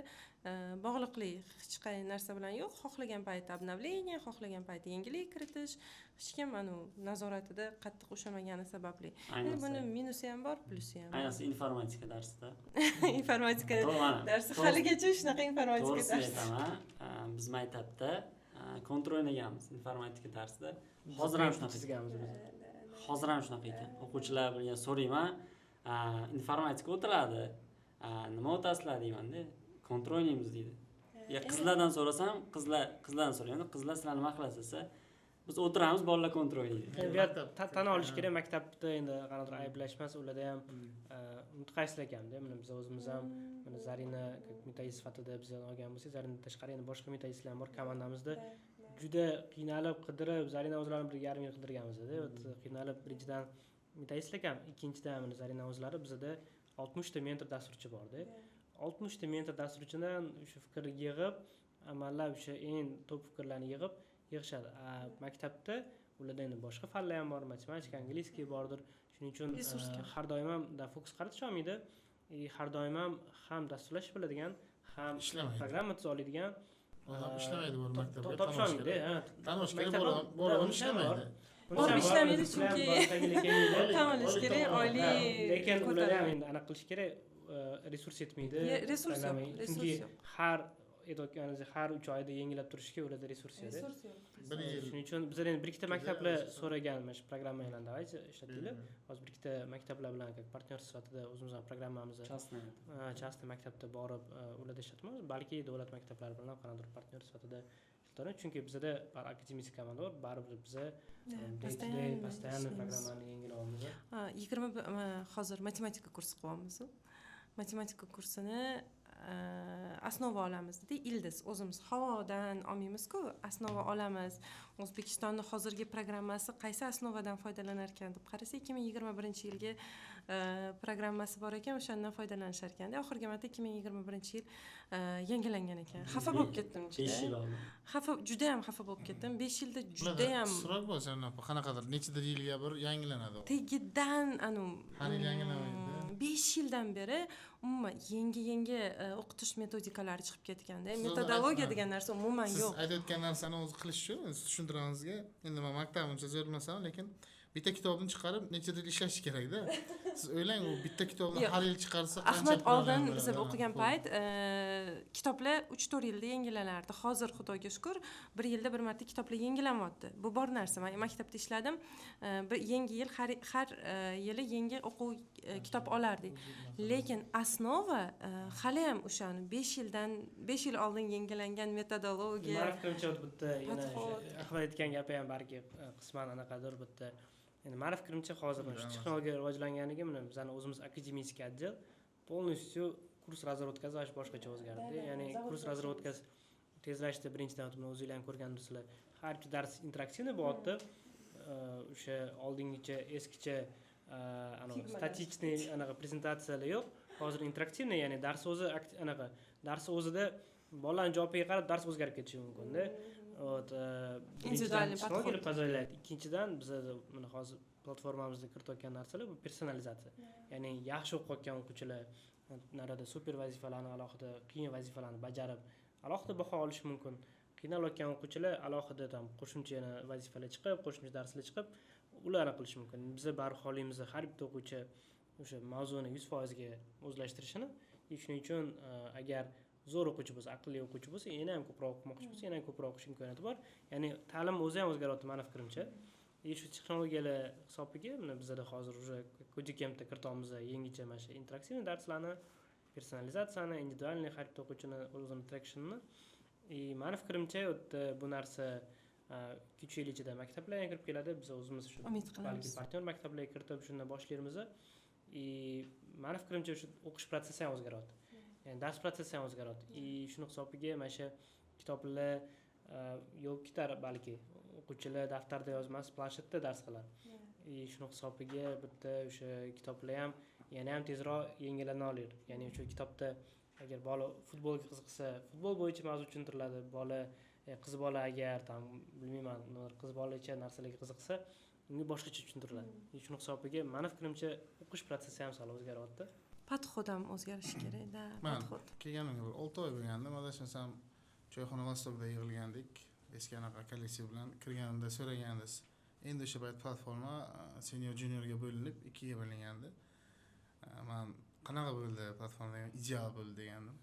bog'liqli hech qanday narsa bilan yo'q. Xohlagan payt obnovlение, xohlagan payt yangilik kiritish, hech kim nazoratida qattiq ushamagani sababli. Buni minusi ham bor, plusi ham. Ayniqsa informatika darsida. Informatika darsi haligacha shunaqa informatika darsi. Biz maktabda kontrol o'ynaganmiz informatika darsida. Hozir ham shunaqa ekan. O'quvchilar bilan so'rayman, informatika o'tiladi. Nima o'tasizlar deyman-da. Kontrol o'ynaymiz deydi. Qizlardan so'rasam, qizlardan so'rayman. Qizlar sizlar nima qilasiz? Biz o'tiramiz, bolalar kontrol o'ynaydi. Tan olish kerak, maktabda endi qanaqadir ayblashmas, ularda ham mutaxassislar ekan-da. Mana biz o'zimiz ham mana Zarina mutaxassis sifatida biz olgan bo'lsak, Zarina tashqari endi boshqa mutaxassislar ham bor komandamizda. Juda qiynalib qidirib, Zarina o'zlarini bir yarim yil qidirganmiz-da. Qiynalib birinchidan mutaxassislar ham, ikkinchidan mana Zarina o'zlari bizda 60 ta mentor dasturchi bor-da. 60 ta mentor dasturchidan o'sha fikrni yig'ib, amallab o'sha eng top fikrlarni yig'ishadi. Maktabda ularda endi boshqa fanlar ham bor, matematika, angliskiy bordir. Shuning uchun har doim ham fokus qaratish olmaydi. Har doim ham dasturlash biladigan, ham programma tuza oladigan ishlamaydi bu maktabda. Topshirmaydi, tanish kerak bo'lgan ishlamaydi. Borib ishlamaydi chunki tan olish kerak, oylik. Lekin ular ham endi aniq qilish kerak, resurs yetmaydi. Resurs yo'q. Har 3 oyda yangilab turishga ularda resurs yo'q. Shuning uchun biz endi bir ikkita maktablar so'raganmiz, programmalarni davaychi ishlatinglar. Hozir bir ikkita maktablar bilan partnyor sifatida o'zimizning programmamizni частный maktabda borib ularda ishlatamiz. Balki davlat maktablari bilan qanaqadir partnyor sifatida ishlatamiz. Chunki bizda akademik komanda bor, baribir biz постоянно programmani yangilayapmiz. 20 hozir matematika kursi qilyapmiz. Matematika kursini osnova olamiz dedi. Ildiz o'zimiz havodan olmaymiz-ku, osnova olamiz. O'zbekistonning hozirgi programmasi qaysi osnovadan foydalanar ekan deb qarasa 2021-yilgi programmasi bor ekan, o'shandan foydalanishar ekanda. Oxirgi marta 2021-yil yangilangan ekan. Xafa bo'lib ketdim. 5 yil oldin. Juda ham xafa bo'lib ketdim. 5 yilda juda ham So'rab bo'lsa, qanaqadir nechidir yilga bir yangilanadi u. tegidan Har yil yangilanmaydi. 5 yildan beri umuman yangi o'qitish metodikalari chiqib ketganda, Siz metodologiya o'zi- degan narsa umuman Siz yo'q. aytayotgan narsani o'zi qilish uchun tushuntiramizga. Endi men maktab uncha zo'r emasman, lekin bitta kitobni chiqarib necha yil ishlash kerak-da. Siz o'ylang, u bitta kitobni Yo'q. har yil chiqarsa qancha Ahmad pul oldin oladi? biz o'qigan payt kitoblar 3-4 yilda yangilanardi. Hozir xudoga shukr 1 yilda bir marta kitoblar yangilanyapti. Bu bor narsa. Men maktabda ishladim. Bir yangi yil har yili yangi o'quv kitob olardik. Lekin osnova hali ham o'shani 5 yil oldin yangilangan metodologiya. Ma'rif fikrimcha bitta yana Podxod. Ahmad aytgan gapi ham balki qisman anaqadir bitta. Endi ma'rif fikrimcha hozir mana shu texnologiya rivojlanganiga mana bizani o'zimiz akademiyskiy отдел полностью kurs razvodkasi boshqacha o'zgardi. Ya'ni kurs razvodkasi tezlashdi. Birinchidan buni o'zinglar ham ko'rgandirsizlar. Har bir dars interaktivniy bo'lyapti. O'sha oldingicha eskicha statichniy anaqa prezentatsiyalar yo'q. Hozir interaktivniy, ya'ni dars o'zi anaqa dars o'zida bolalarning javobiga qarab dars o'zgarib ketishi mumkin-da. Individualniy podxod. Pozolaydi. Ikkinchidan bizda mana hozir platformamizda kiritayotgan narsalar bu personalizatsiya. Ya'ni yaxshi o'qiyotgan o'quvchilar narada super vazifalarni alohida, qiyin vazifalarni bajarib, alohida baho olishi mumkin. Qiynalayotgan o'quvchilar alohida qo'shimcha yana vazifalar chiqib, qo'shimcha darslar chiqib, ularni qilish mumkin. Biz baribir xohlaymiz har bitta o'quvchi o'sha mavzuni 100% ga o'zlashtirishini. Shuning uchun agar zo'r o'quvchi bo'lsa, aqlli o'quvchi bo'lsa, yana ham ko'proq o'qimoqchi bo'lsa, yana ham ko'proq o'qish imkoniyati bor. Ya'ni ta'lim o'zi ham o'zgaryapti, meni fikrimcha. Shu texnologiyalar hisobiga mana bizda hozir уже Codecam'da kirityapmiz yangicha mana shu interaktiv darslarni, personalizatsiyani, individualniy har bitta o'quvchini o'zini tractionini. Meni fikrimcha bu narsa 2-3 yil ichida maktablarga kirib keladi. Biz o'zimiz shu balki partnyor maktablarga kiritib shundan boshlaymiz. Meni fikrimcha shu o'qish protsessi ham o'zgaryapti. Yani ders protsessi ham o'zgaradi. Shuni hisobiga mana shu kitoblar yo'l ketar balki o'quvchilar daftarda yozmas, planshetda dars qiladi. Shuni hisobiga bitta o'sha kitoblar ham yana ham tezroq yangilana oladi. Ya'ni o'sha kitobda agar bola futbolga qiziqsa, futbol bo'yicha mavzu tushuntiriladi. Bola qiz bola agar bilmayman, qiz bolacha narsalarga qiziqsa, unga boshqacha tushuntiriladi. Shuni hisobiga meni fikrimcha o'qish protsessi ham sal o'zgaryapti. Podxod ham o'zgarishi kerak-da. Podxod. Kelganimga bir 6 oy bo'lgandi. Adashmasam choyxona Vostokda yig'ilgandik. Eski anaqa kolleksiya bilan kirganimda so'ragandingiz. Endi o'sha payt platforma senior juniorga bo'linib 2 ga bo'lingandi. Men qanaqa bo'ldi platforma, ideal bo'ldi degandim.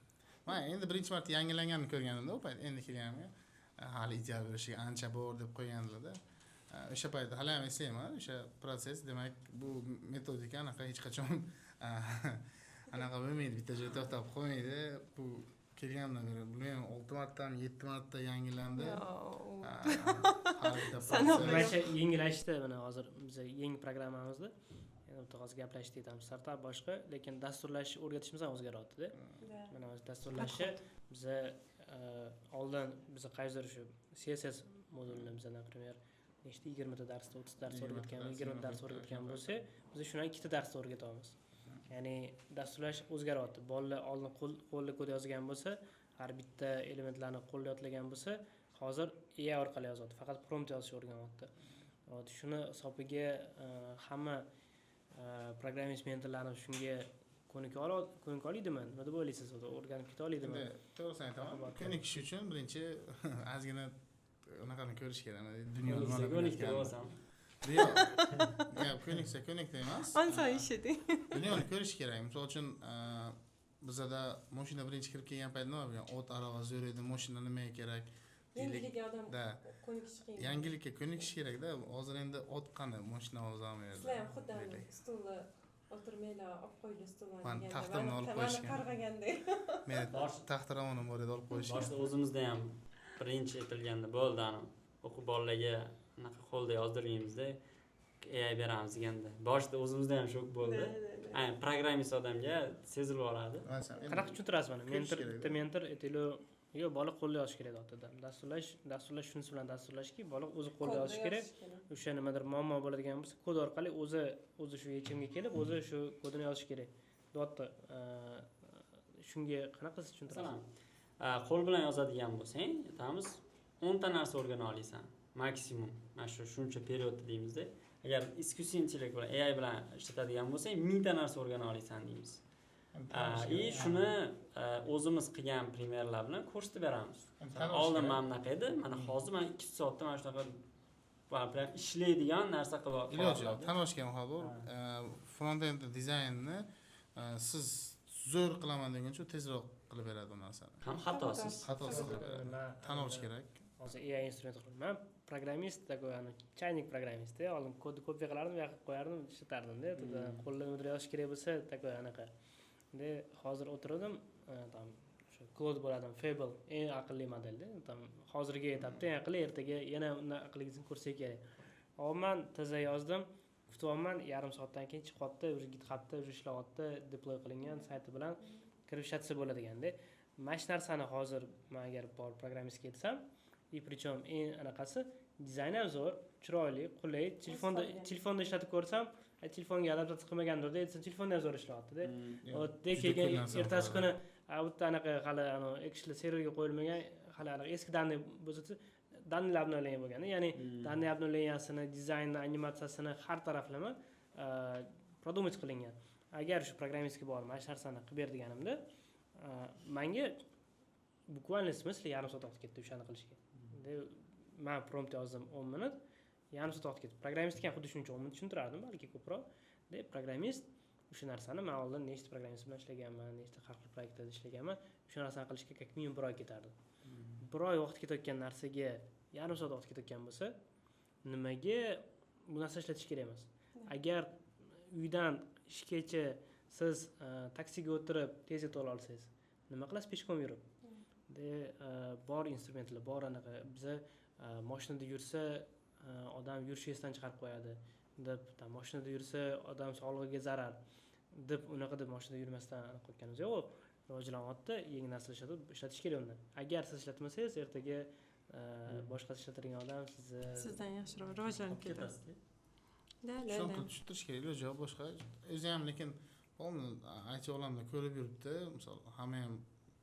Men endi birinchi marta yangilanganini ko'rganimda u payt endi kelganimga hali ideal bo'lishiga ancha bor deb qo'ygandilar-da. O'sha paytda hali ham eslayman, o'sha proses, demak bu metodika anaqa hech qachon anaqa bo'lmaydi, bitta joyda to'xtab qolmaydi. Bu kelgandan beri bilmayman 6 martami 7 marta yangilandi. Mana shu yengillashdi mana hozir biz yangi programmamizda hozir gaplashdik ham startap boshqa, lekin dasturlash o'rgatishimiz ham o'zgaryapti-da. Mana dasturlashni biz oldin biz qaysidir shu CSS modulini biz например nechta 20 ta darsda 30 dars o'rgatgan, 20 dars o'rgatgan bo'lsa, biz shundan 2 ta darsda o'rgatamiz. Ya'ni dasturlash o'zgaryapti. Bolalar oldin qo'lda kod yozgan bo'lsa, har bitta elementlarni qo'lda yodlagan bo'lsa, hozir AI orqali yozyapti. Faqat prompt yozishni o'rganyapti. Shuni hisobiga hamma programmist mentorlarni shunga ko'nika oladimi? Nima deb o'ylaysiz? O'rganib keta oladimi? To'g'risini aytaman. Ko'nikish uchun birinchi ozgina unaqani ko'rish kerak. Dunyoni ko'niksa emas. Onsa ishidi. Dunyoni ko'rish kerak. Misol uchun bizda mashina birinchi kirib kelgan payt nima bo'lgan? Ot arava zo'r edi, mashina nimaga kerak? Yangilikka odam ko'nikish qiyin. Yangilikka ko'nikish kerak-da. Hozir endi ot qani, mashina o'zolmaydi. Sizlar ham xuddi stulni o'tirmanglar, olib qo'ygan stulni. Men taxtimni olib qo'yishgan. Qarg'aganda. Men taxtiramonim bor edi, olib qo'yishgan. Boshida o'zimizda ham birinchi etilganda bo'ldi, o'qib bolalarga anaqa qo'lda yozdirganimizda AI beramiz deganda boshida o'zimizda ham shok bo'ldi. Aynan programmist odamga sezilib oladi. Qanaqa tushuntirasiz mana? Ko'rish Mentor, kerak-da. bitta mentor aytaylik, yo bola qo'lda yozish kerak deyapti. Dasturlash shunisi bilan dasturlashki, bola o'zi qo'lda yozishi kerak. O'sha nimadir muammo bo'ladigan bo'lsa, kod orqali o'zi shu yechimga kelib, o'zi shu kodini yozishi kerak. Deyapti. Shunga qanaqa siz tushuntirasiz? Masalan, qo'l bilan yozadigan bo'lsang, aytamiz 10 ta narsa o'rgana olasan maksimum. Mana shuncha periodda deymizda. Agar iskusiy intellekt bilan AI bilan ishlatadigan bo'lsang, 1000 ta narsa o'rgana olasan deymiz. Shuni o'zimiz qilgan primerlar bilan ko'rsatib beramiz. Oldin mana bunaqa edi, mana hozir men 2 soatda mana shunaqa bilan ishlaydigan narsa qilib Iloji yo'q, tan olishga muhabbat. Front-end dizaynni siz zo'r qilaman deguncha tezroq qilib beradi u narsani. ham xatosiz. Xatosiz qilib beradi. Tan olish kerak. Hozir AI instrument qildim. Men programmist такой, chaynik programmist, oldin kodni kopiya qilardim, yoqib qo'yardim, ishlatardim-da. Qo'lda mudrab yozish kerak bo'lsa, такой anaqa. Endi hozir o'tirdim, tam o'sha Claude bo'ladi, Fable, eng aqlli modelda. Tam hozirga etapda, eng aqlli, ertaga yana undan aqlligisini ko'rsak kerak. Men tezda yozdim, kutyapman, yarim soatdan keyin chiqyapti, o'sha GitHubda o'sha ishlayapti, deploy qilingan sayti bilan kirib ishlatsa bo'ladiganda. Mana shu narsani hozir men agar bor programmistga aytsam, причем eng anaqasi dizayn ham zo'r, chiroyli, qulay, telefonda ishlatib ko'rsam, telefonga adaptatsiya qilmagandirda, aytsam telefonda ham zo'r ishlayapti-da. Keyin ertasi kuni bu anaqa hali Excel serverga qo'yilmagan, hali anaqa eski danni bo'lsa, dannilar obnovleniya bo'lganda, ya'ni danni obnovleniyasini, dizaynni, animatsiyasini har taraflama продумать qilingan. Agar shu programmistga borib mana shu narsani qilib ber deganimda, menga bukvalniy смысле yarim soat vaqt ketdi o'shani qilishga. Men prompt yozdim 10 minut, yarim soat vaqt ketdi. Programmistga ham xuddi shuncha 10 minut tushuntirardim, balki ko'proq. Programmist o'sha narsani men oldin nechta programmist bilan ishlaganman, nechta har xil proyektlarda ishlaganman, o'sha narsani qilishga как minimum 1 oy ketardi. 1 oy vaqt ketayotgan narsaga yarim soat vaqt ketayotgan bo'lsa, nimaga bu narsa ishlatish kerak emas. Agar uydan ishgacha siz taksiga o'tirib tez yetib olsangiz, nima qilasiz peshkom yurib? Bor instrumentlar, bor anaqa biza mashinada yursa odam yurish esdan chiqarib qo'yadi deb, mashinada yursa odam sog'lig'iga zarar deb unaqa deb mashinada yurmasdan aniq qo'yganimiz yo'q. Rivojlanyapti, yangi narsa ishlatish kerak undan. Agar siz ishlatmasangiz, ertaga boshqasi ishlatadigan odam sizdan yaxshiroq rivojlanib ketadi. Shuni tushuntirish kerak, iloji yo'q boshqa. O'zi ham lekin IT olamda ko'rib yuribdi, misol hamma ham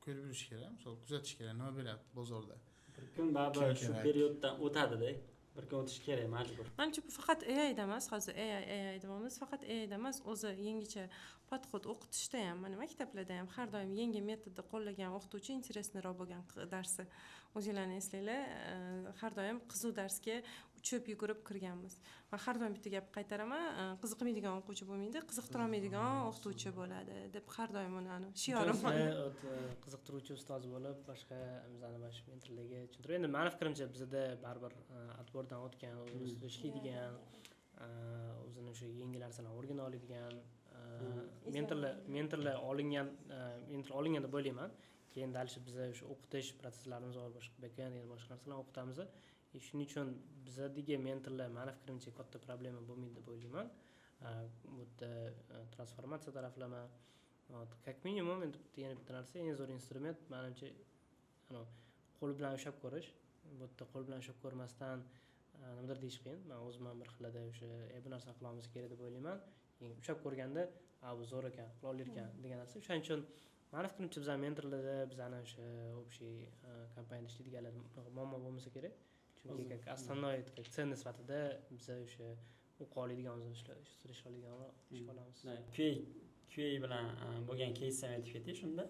ko'rib yurish kerak, misol kuzatish kerak, nima bo'lyapti bozorda. Bir kun baribir shu perioddan o'tadi-da. Bir kun o'tish kerak, majbur. Menimcha bu faqat AIda emas, hozir AI deyapmiz, faqat AIda emas, o'zi yangicha podxod o'qitishda ham, mana maktablarda ham har doim yangi metodni qo'llagan o'qituvchi interesliroq bo'lgan darsi. O'zinglarni eslanglar, har doim qiziq darsga uchib yugurib kirganmiz. Va har doim bitta gap qaytaraman, qiziqmaydigan o'quvchi bo'lmaydi, qiziqtirolmaydigan o'qituvchi bo'ladi deb har doim uni shiorim bor. Qiziqtiruvchi ustoz bo'lib, boshqa bizani bosh mentorlarga tushuntirib. Endi meni fikrimcha bizda baribir atbordan o'tgan, o'zida ishlaydigan, o'zini o'sha yangi narsalarni o'rgana oladigan mentorlar olingan deb o'ylayman. Keyin dalish biza o'sha o'qitish protsesslarimiz bor, boshqa backend, boshqa narsalarni o'qitamiz. Shuning uchun bizadagi mentorlar meni fikrimcha katta problema bo'lmaydi deb o'ylayman. Bu yerda transformatsiya taraflama, как minimum endi yana bitta narsa, eng zo'r instrument menimcha qo'l bilan ushlab ko'rish. Bu yerda qo'l bilan ushlab ko'rmasdan nimadir deyish qiyin. Men o'zim ham bir xilda o'sha bu narsani qilamiz kerak deb o'ylayman. Keyin ushlab ko'rganda, bu zo'r ekan, qila olar ekan degan narsa. Shuning uchun meni fikrimcha bizning mentorlarda bizani o'sha общий kompaniyada ishlaydiganlar muammo bo'lmasa kerak. Chunki основной ценность sifatida biz o'sha o'qiy oladigan, ishlash oladigan ish olamiz. QA bilan bo'lgan case ham aytib ketay shunda.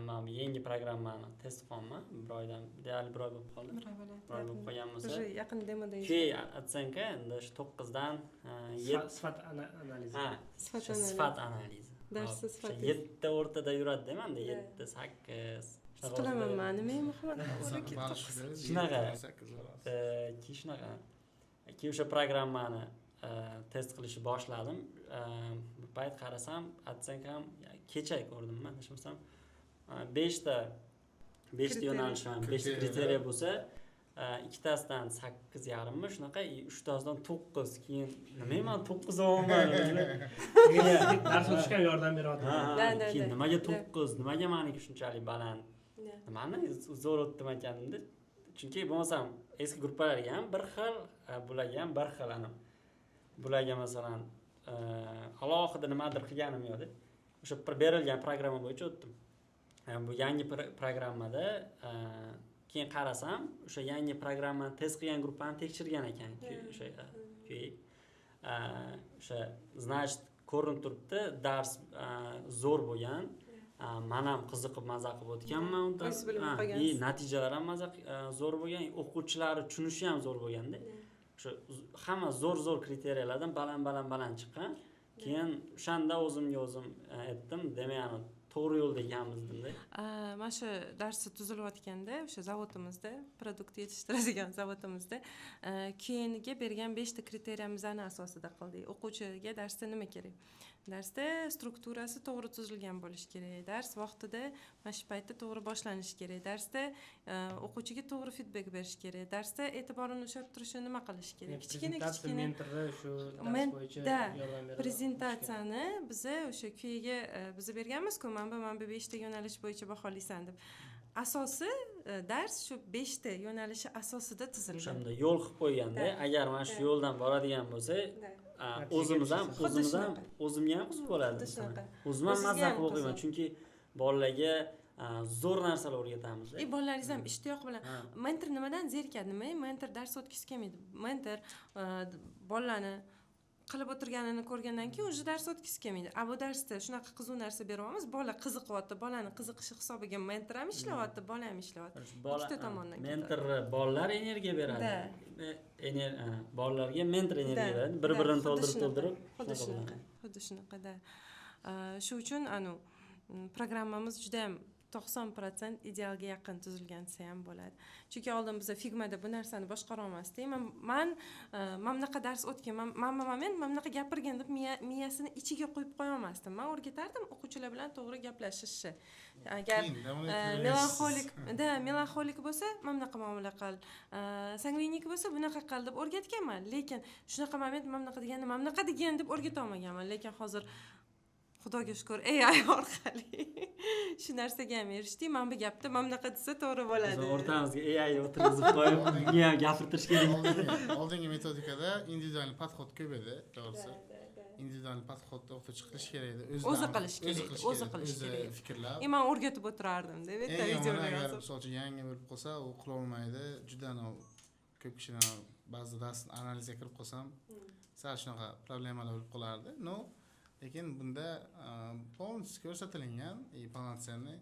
Men yangi programmani test qilyapman. Bir oydan deyarli bir oy bo'lib qoldi. Bir oy bo'lib qolgan bo'lsa. Уже yaqin demoda QA otsyanka endi shu 9 dan 7 sifat analizi. Sifat analizi. Darsi sifat. 7 ta o'rtada yuradi demanda, 7, 8. Qilaman men, nima muhim shunaqa. Keyin o'sha programmani test qilishni boshladim. Bu payt qarasam, otsyanka ham kecha ko'rdim men, adashmasam 5 ta yo'nalish ham, 5 ta kriteriya bo'lsa, ikkitasidan 8,5mi shunaqa, uchtasidan 9. Keyin nimaga men 9 olmadim? Dars o'tishga yordam beradi. Keyin nimaga 9? Nimaga meniki shunchalik baland? Nimani zo'r o'tdim ekanimda. Chunki bo'lmasam eski gruppalarga ham bir xil, bularga ham bir xil ana. Bularga masalan alohida nimadir qilganim yo'q-da. O'sha berilgan programma bo'yicha o'tdim. Bu yangi programmada keyin qarasam, o'sha yangi programmani test qilgan gruppani tekshirgan ekan. O'sha значит, ko'rinib turibdi, dars zo'r bo'lgan. Men ham qiziqib maza qilib o'tganman undan. Natijalar ham zo'r bo'lgan, o'quvchilari tushunishi ham zo'r bo'lganda. O'sha hamma zo'r kriteriyalardan baland chiqqan. Keyin o'shanda o'zimga o'zim aytdim, demak, to'g'ri yo'lda ekanmiz dedim. Mana shu darsi tuzilayotganda o'sha zavodimizda, produkt yetishtiradigan zavodimizda keyingi bergan 5 ta kriteriyamizni asosida qildik. O'quvchiga darsda nima kerak? Darsda strukturasi to'g'ri tuzilgan bo'lishi kerak. Dars vaqtida mana shu paytda to'g'ri boshlanishi kerak. Darsda o'quvchiga to'g'ri feedback berish kerak. Darsda e'tiborini ushlab turishni nima qilish kerak? Kichkina mentorda shu dars bo'yicha yordam beradi. Prezentatsiyani biza o'sha kuyiga biz berganmiz-ku, mana bu 5 ta yo'nalish bo'yicha baholaysan deb. Asosi dars shu 5 ta yo'nalishi asosida tuzilgan. O'shanda yo'l qilib qo'yganda, agar mana shu yo'ldan boradigan bo'lsa, o'zimga ham qiziq bo'ladi. O'zim ham mazza qilib o'qiyman, chunki bolalarga zo'r narsalar o'rgatamiz. Bolalaringiz ham ishtiyoq bilan. Mentor nimadan zerikadi? Mentor dars o'tkazib kelmaydi. Mentor bolalarni qilib o'tirganini ko'rgandan keyin o'zi dars o'tkazib kelmaydi. Bu darsda shunaqa qiziq narsa beryapmiz, bola qiziqyapti, bolani qiziqishi hisobiga mentor ham ishlayapti, bola ham ishlayapti. Ikkita tomondan mentor bolalar energiya beradi. Bolalarga mentor energiya beradi. Bir-birini to'ldirib. Xuddi shunaqada. Shu uchun programmamiz juda ham 90% idealga yaqin tuzilgan desa ham bo'ladi. Chunki oldin biz Figmada bu narsani boshqara olmasdik. Men bunaqa dars o'tgan, men bunaqa gapirgan deb miyasini ichiga qo'yib qo'ya olmasdim. Men o'rgatardim o'quvchilar bilan to'g'ri gaplashishni. Agar melanxolik bo'lsa, bunaqa muomala qil. Sangvinik bo'lsa, bunaqa qil deb o'rgatganman. Lekin shunaqa moment bunaqa deganda, bunaqa degan deb o'rgata olmaganman. Lekin hozir Xudoga shukr, AI orqali shu narsaga ham erishdik. Men bu gapni bunaqa desa to'g'ri bo'ladi. Biz o'rtamizga AI o'tirgizib qo'yib, bunga ham gapirtirish kerak. Oldingi metodikada individual podxod ko'p edi, to'g'risi. Individual podxodda o'qituvchi qilish kerak edi. O'zi qilish kerak. Fikrlab. Men o'rgatib o'tirardim deb videolar yozib. Misol uchun yangi bo'lib qolsa, u qila olmaydi. Juda ko'p kishilar ba'zi darsni analizga kirib qolsam, sal shunaqa problemalar bo'lib qolardi. Lekin bunda polностью ko'rsatilgan polnotsiyani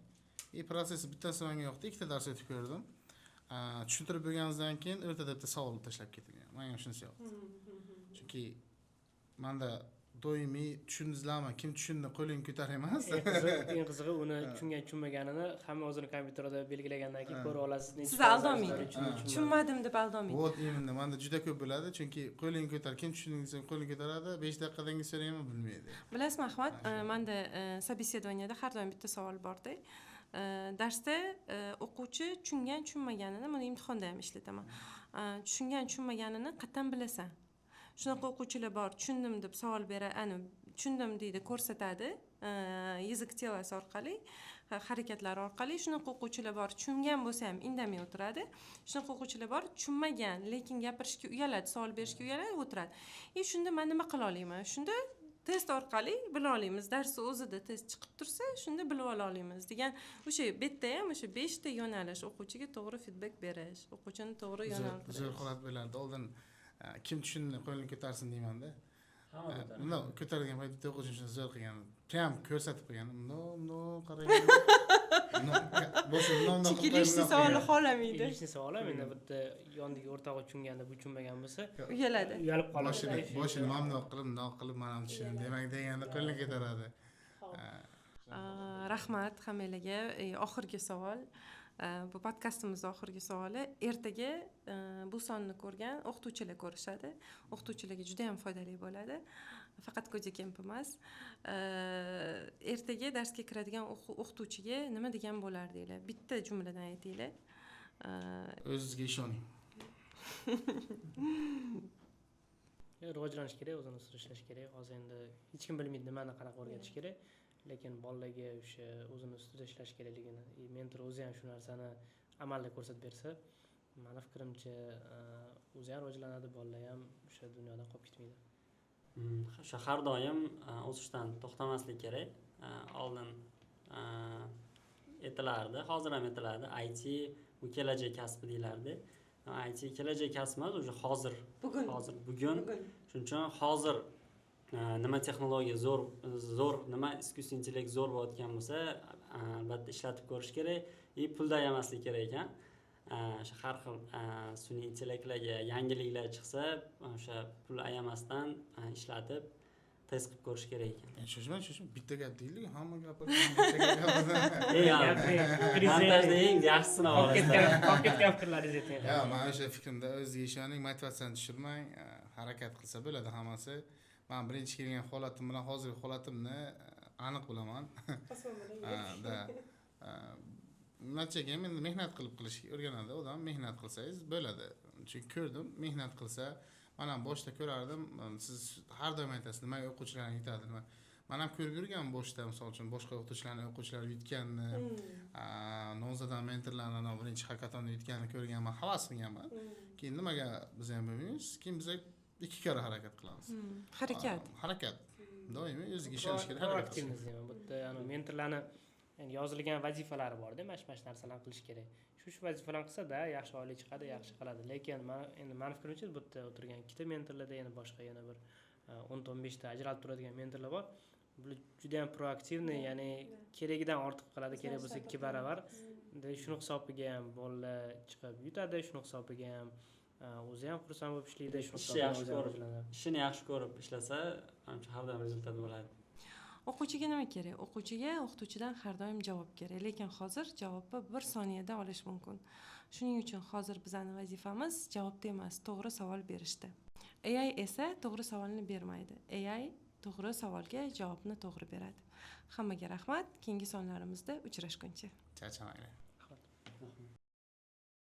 protsessi bittasi menga yoqdi, ikkita dars o'tib ko'rdim. Tushuntirib bo'lganimizdan keyin o'rtada bitta savol tashlab ketilgan. Menga shunisi yoqdi. Chunki menda doimiy tushundingizlarmi, kim tushundi qo'lingni ko'tar emas. Eng qizig'i uni tushunmaganini hamma o'zini kompyuterda belgilagandan keyin ko'ra olasiz. Siz aldamaydi. Tushunmadim deb aldamaydi. Вот именно menda juda ko'p bo'ladi, chunki qo'lingni ko'tar, kim tushundingiz, qo'lini ko'taradi, 5 daqiqadan keyin so'rayman, bilmaydi. Bilasizmi, Ahmad, menda собеседованияda har doim bitta savol borda. Darsda o'quvchi tushunmaganini, buni imtihonda ham ishlataman. Tushunmaganini qattan bilasan. Shunaqa o'quvchilar bor, tushundim deb savol beradi, tushundim deydi, ko'rsatadi, yizik telasi orqali, harakatlar orqali. Shunaqa o'quvchilar bor, tushungan bo'lsa ham indamay o'tiradi. Shunaqa o'quvchilar bor, tushunmagan, lekin gapirishga uyaladi, savol berishga uyaladi, o'tiradi. Shunda men nima qila olaman? Shunda test orqali bila olamiz. Darsda o'zida test chiqib tursa, shunda bilib ola olamiz degan o'sha betda ham o'sha 5 ta yo'nalish, o'quvchiga to'g'ri feedback berish, o'quvchini to'g'ri yo'naltirish. Zo'r holat bo'ladi. Oldin kim tushundi qo'lini ko'tarsin deyman-da. Bunda ko'targan paytda o'quvchini zo'r qilgan, prям ko'rsatib qo'ygan. Qarang. Chekilishni savol xolamaydi. Chekilishni savol endi bitta yondagi o'rtog'i tushunganda bu tushunmagan bo'lsa, uyaladi. Uyalib qoladi. Boshini mamnun qilib, mana tushundim demak deganda qo'lini ko'taradi. Rahmat hammalarga. Oxirgi savol. Bu podkastimizning oxirgi savoli. Ertaga bu sonni ko'rgan o'qituvchilar ko'rishadi. O'qituvchilarga juda ham foydali bo'ladi. Faqat Codecamp emas. Ertaga darsga kiradigan o'qituvchiga nima degan bo'lardinglar? Bitta jumladan aytinglar. O'zingizga ishoning. Rivojlanish kerak, o'zini ustida ishlash kerak. Hozir endi hech kim bilmaydi nimani qanaqa o'rgatish kerak, lekin bolalarga o'sha o'zini ustida ishlash kerakligini, mentor o'zi ham shu narsani amalda ko'rsatib bersa, meni fikrimcha o'zi ham rivojlanadi, bolalar ham o'sha dunyodan qolib ketmaydi. O'sha har doim o'sishdan to'xtamaslik kerak. Oldin aytilardi, hozir ham aytiladi, IT bu kelajak kasbi deyilardi. IT kelajak kasbi emas, o'sha hozir, bugun. Shuning uchun hozir nima texnologiya zo'r, nima iskusiy intellekt zo'r bo'layotgan bo'lsa, albatta ishlatib ko'rish kerak, pulda yemaslik kerak ekan. O'sha har xil sun'iy intellektlarga yangiliklar chiqsa, o'sha pul ayamasdan ishlatib test qilib ko'rish kerak ekan. Shoshmang, bitta gap deylik, hamma bitta gap. Montajda eng yaxshi sinov Qolib ketgan fikrlaringiz ayting. Ya, men o'sha fikrimda o'ziga ishoning, motivatsiyani tushirmang, harakat qilsa bo'ladi hammasi. Men birinchi kelgan holatim bilan hozirgi holatimni aniq bilaman. Natchaga endi mehnat qilishga o'rganadi odam, mehnat qilsangiz bo'ladi. Chunki ko'rdim, mehnat qilsa, men ham boshda ko'rardim, siz har doim aytasiz, nimaga o'quvchilarni yutadi, nima. Men ham ko'rib yurgan boshda, misol uchun boshqa o'quvchilar yutganini, nozadan mentorlarni birinchi hakatonni yutganini ko'rganman, havas qilganman. Keyin nimaga biz ham bo'lmaymiz? Keyin biz ikki karra harakat qilamiz. Harakat. Doimiy o'ziga ishonish kerak. Proaktivmiz deyman. Bu yerda mentorlarni yozilgan vazifalari bor-da, mana shu narsalarni qilish kerak. Shu vazifalarni qilsa-da, yaxshi oylik chiqadi, yaxshi qiladi. Lekin meni fikrimcha bu yerda o'tirgan ikkita mentorlarda yana boshqa yana bir 10-15 ta ajralib turadigan mentorlar bor. Bular juda ham proaktivni, ya'ni keragidan ortiq qiladi, kerak bo'lsa 2 baravar. Shuni hisobiga ham bolalar chiqib yutadi, shuni hisobiga ham o'zi ham xursand bo'lib ishlaydi, ishini yaxshi ko'rib ishlasa, har doim rezultat bo'ladi. O'quvchiga nima kerak? O'quvchiga o'qituvchidan har doim javob kerak, lekin hozir javobni 1 soniyada olish mumkin. Shuning uchun hozir bizning vazifamiz javobda emas, to'g'ri savol berishda. AI esa to'g'ri savolni bermaydi. AI to'g'ri savolga javobni to'g'ri beradi. Hammaga rahmat. Keyingi sonlarimizda uchrashguncha. Charchamanglar.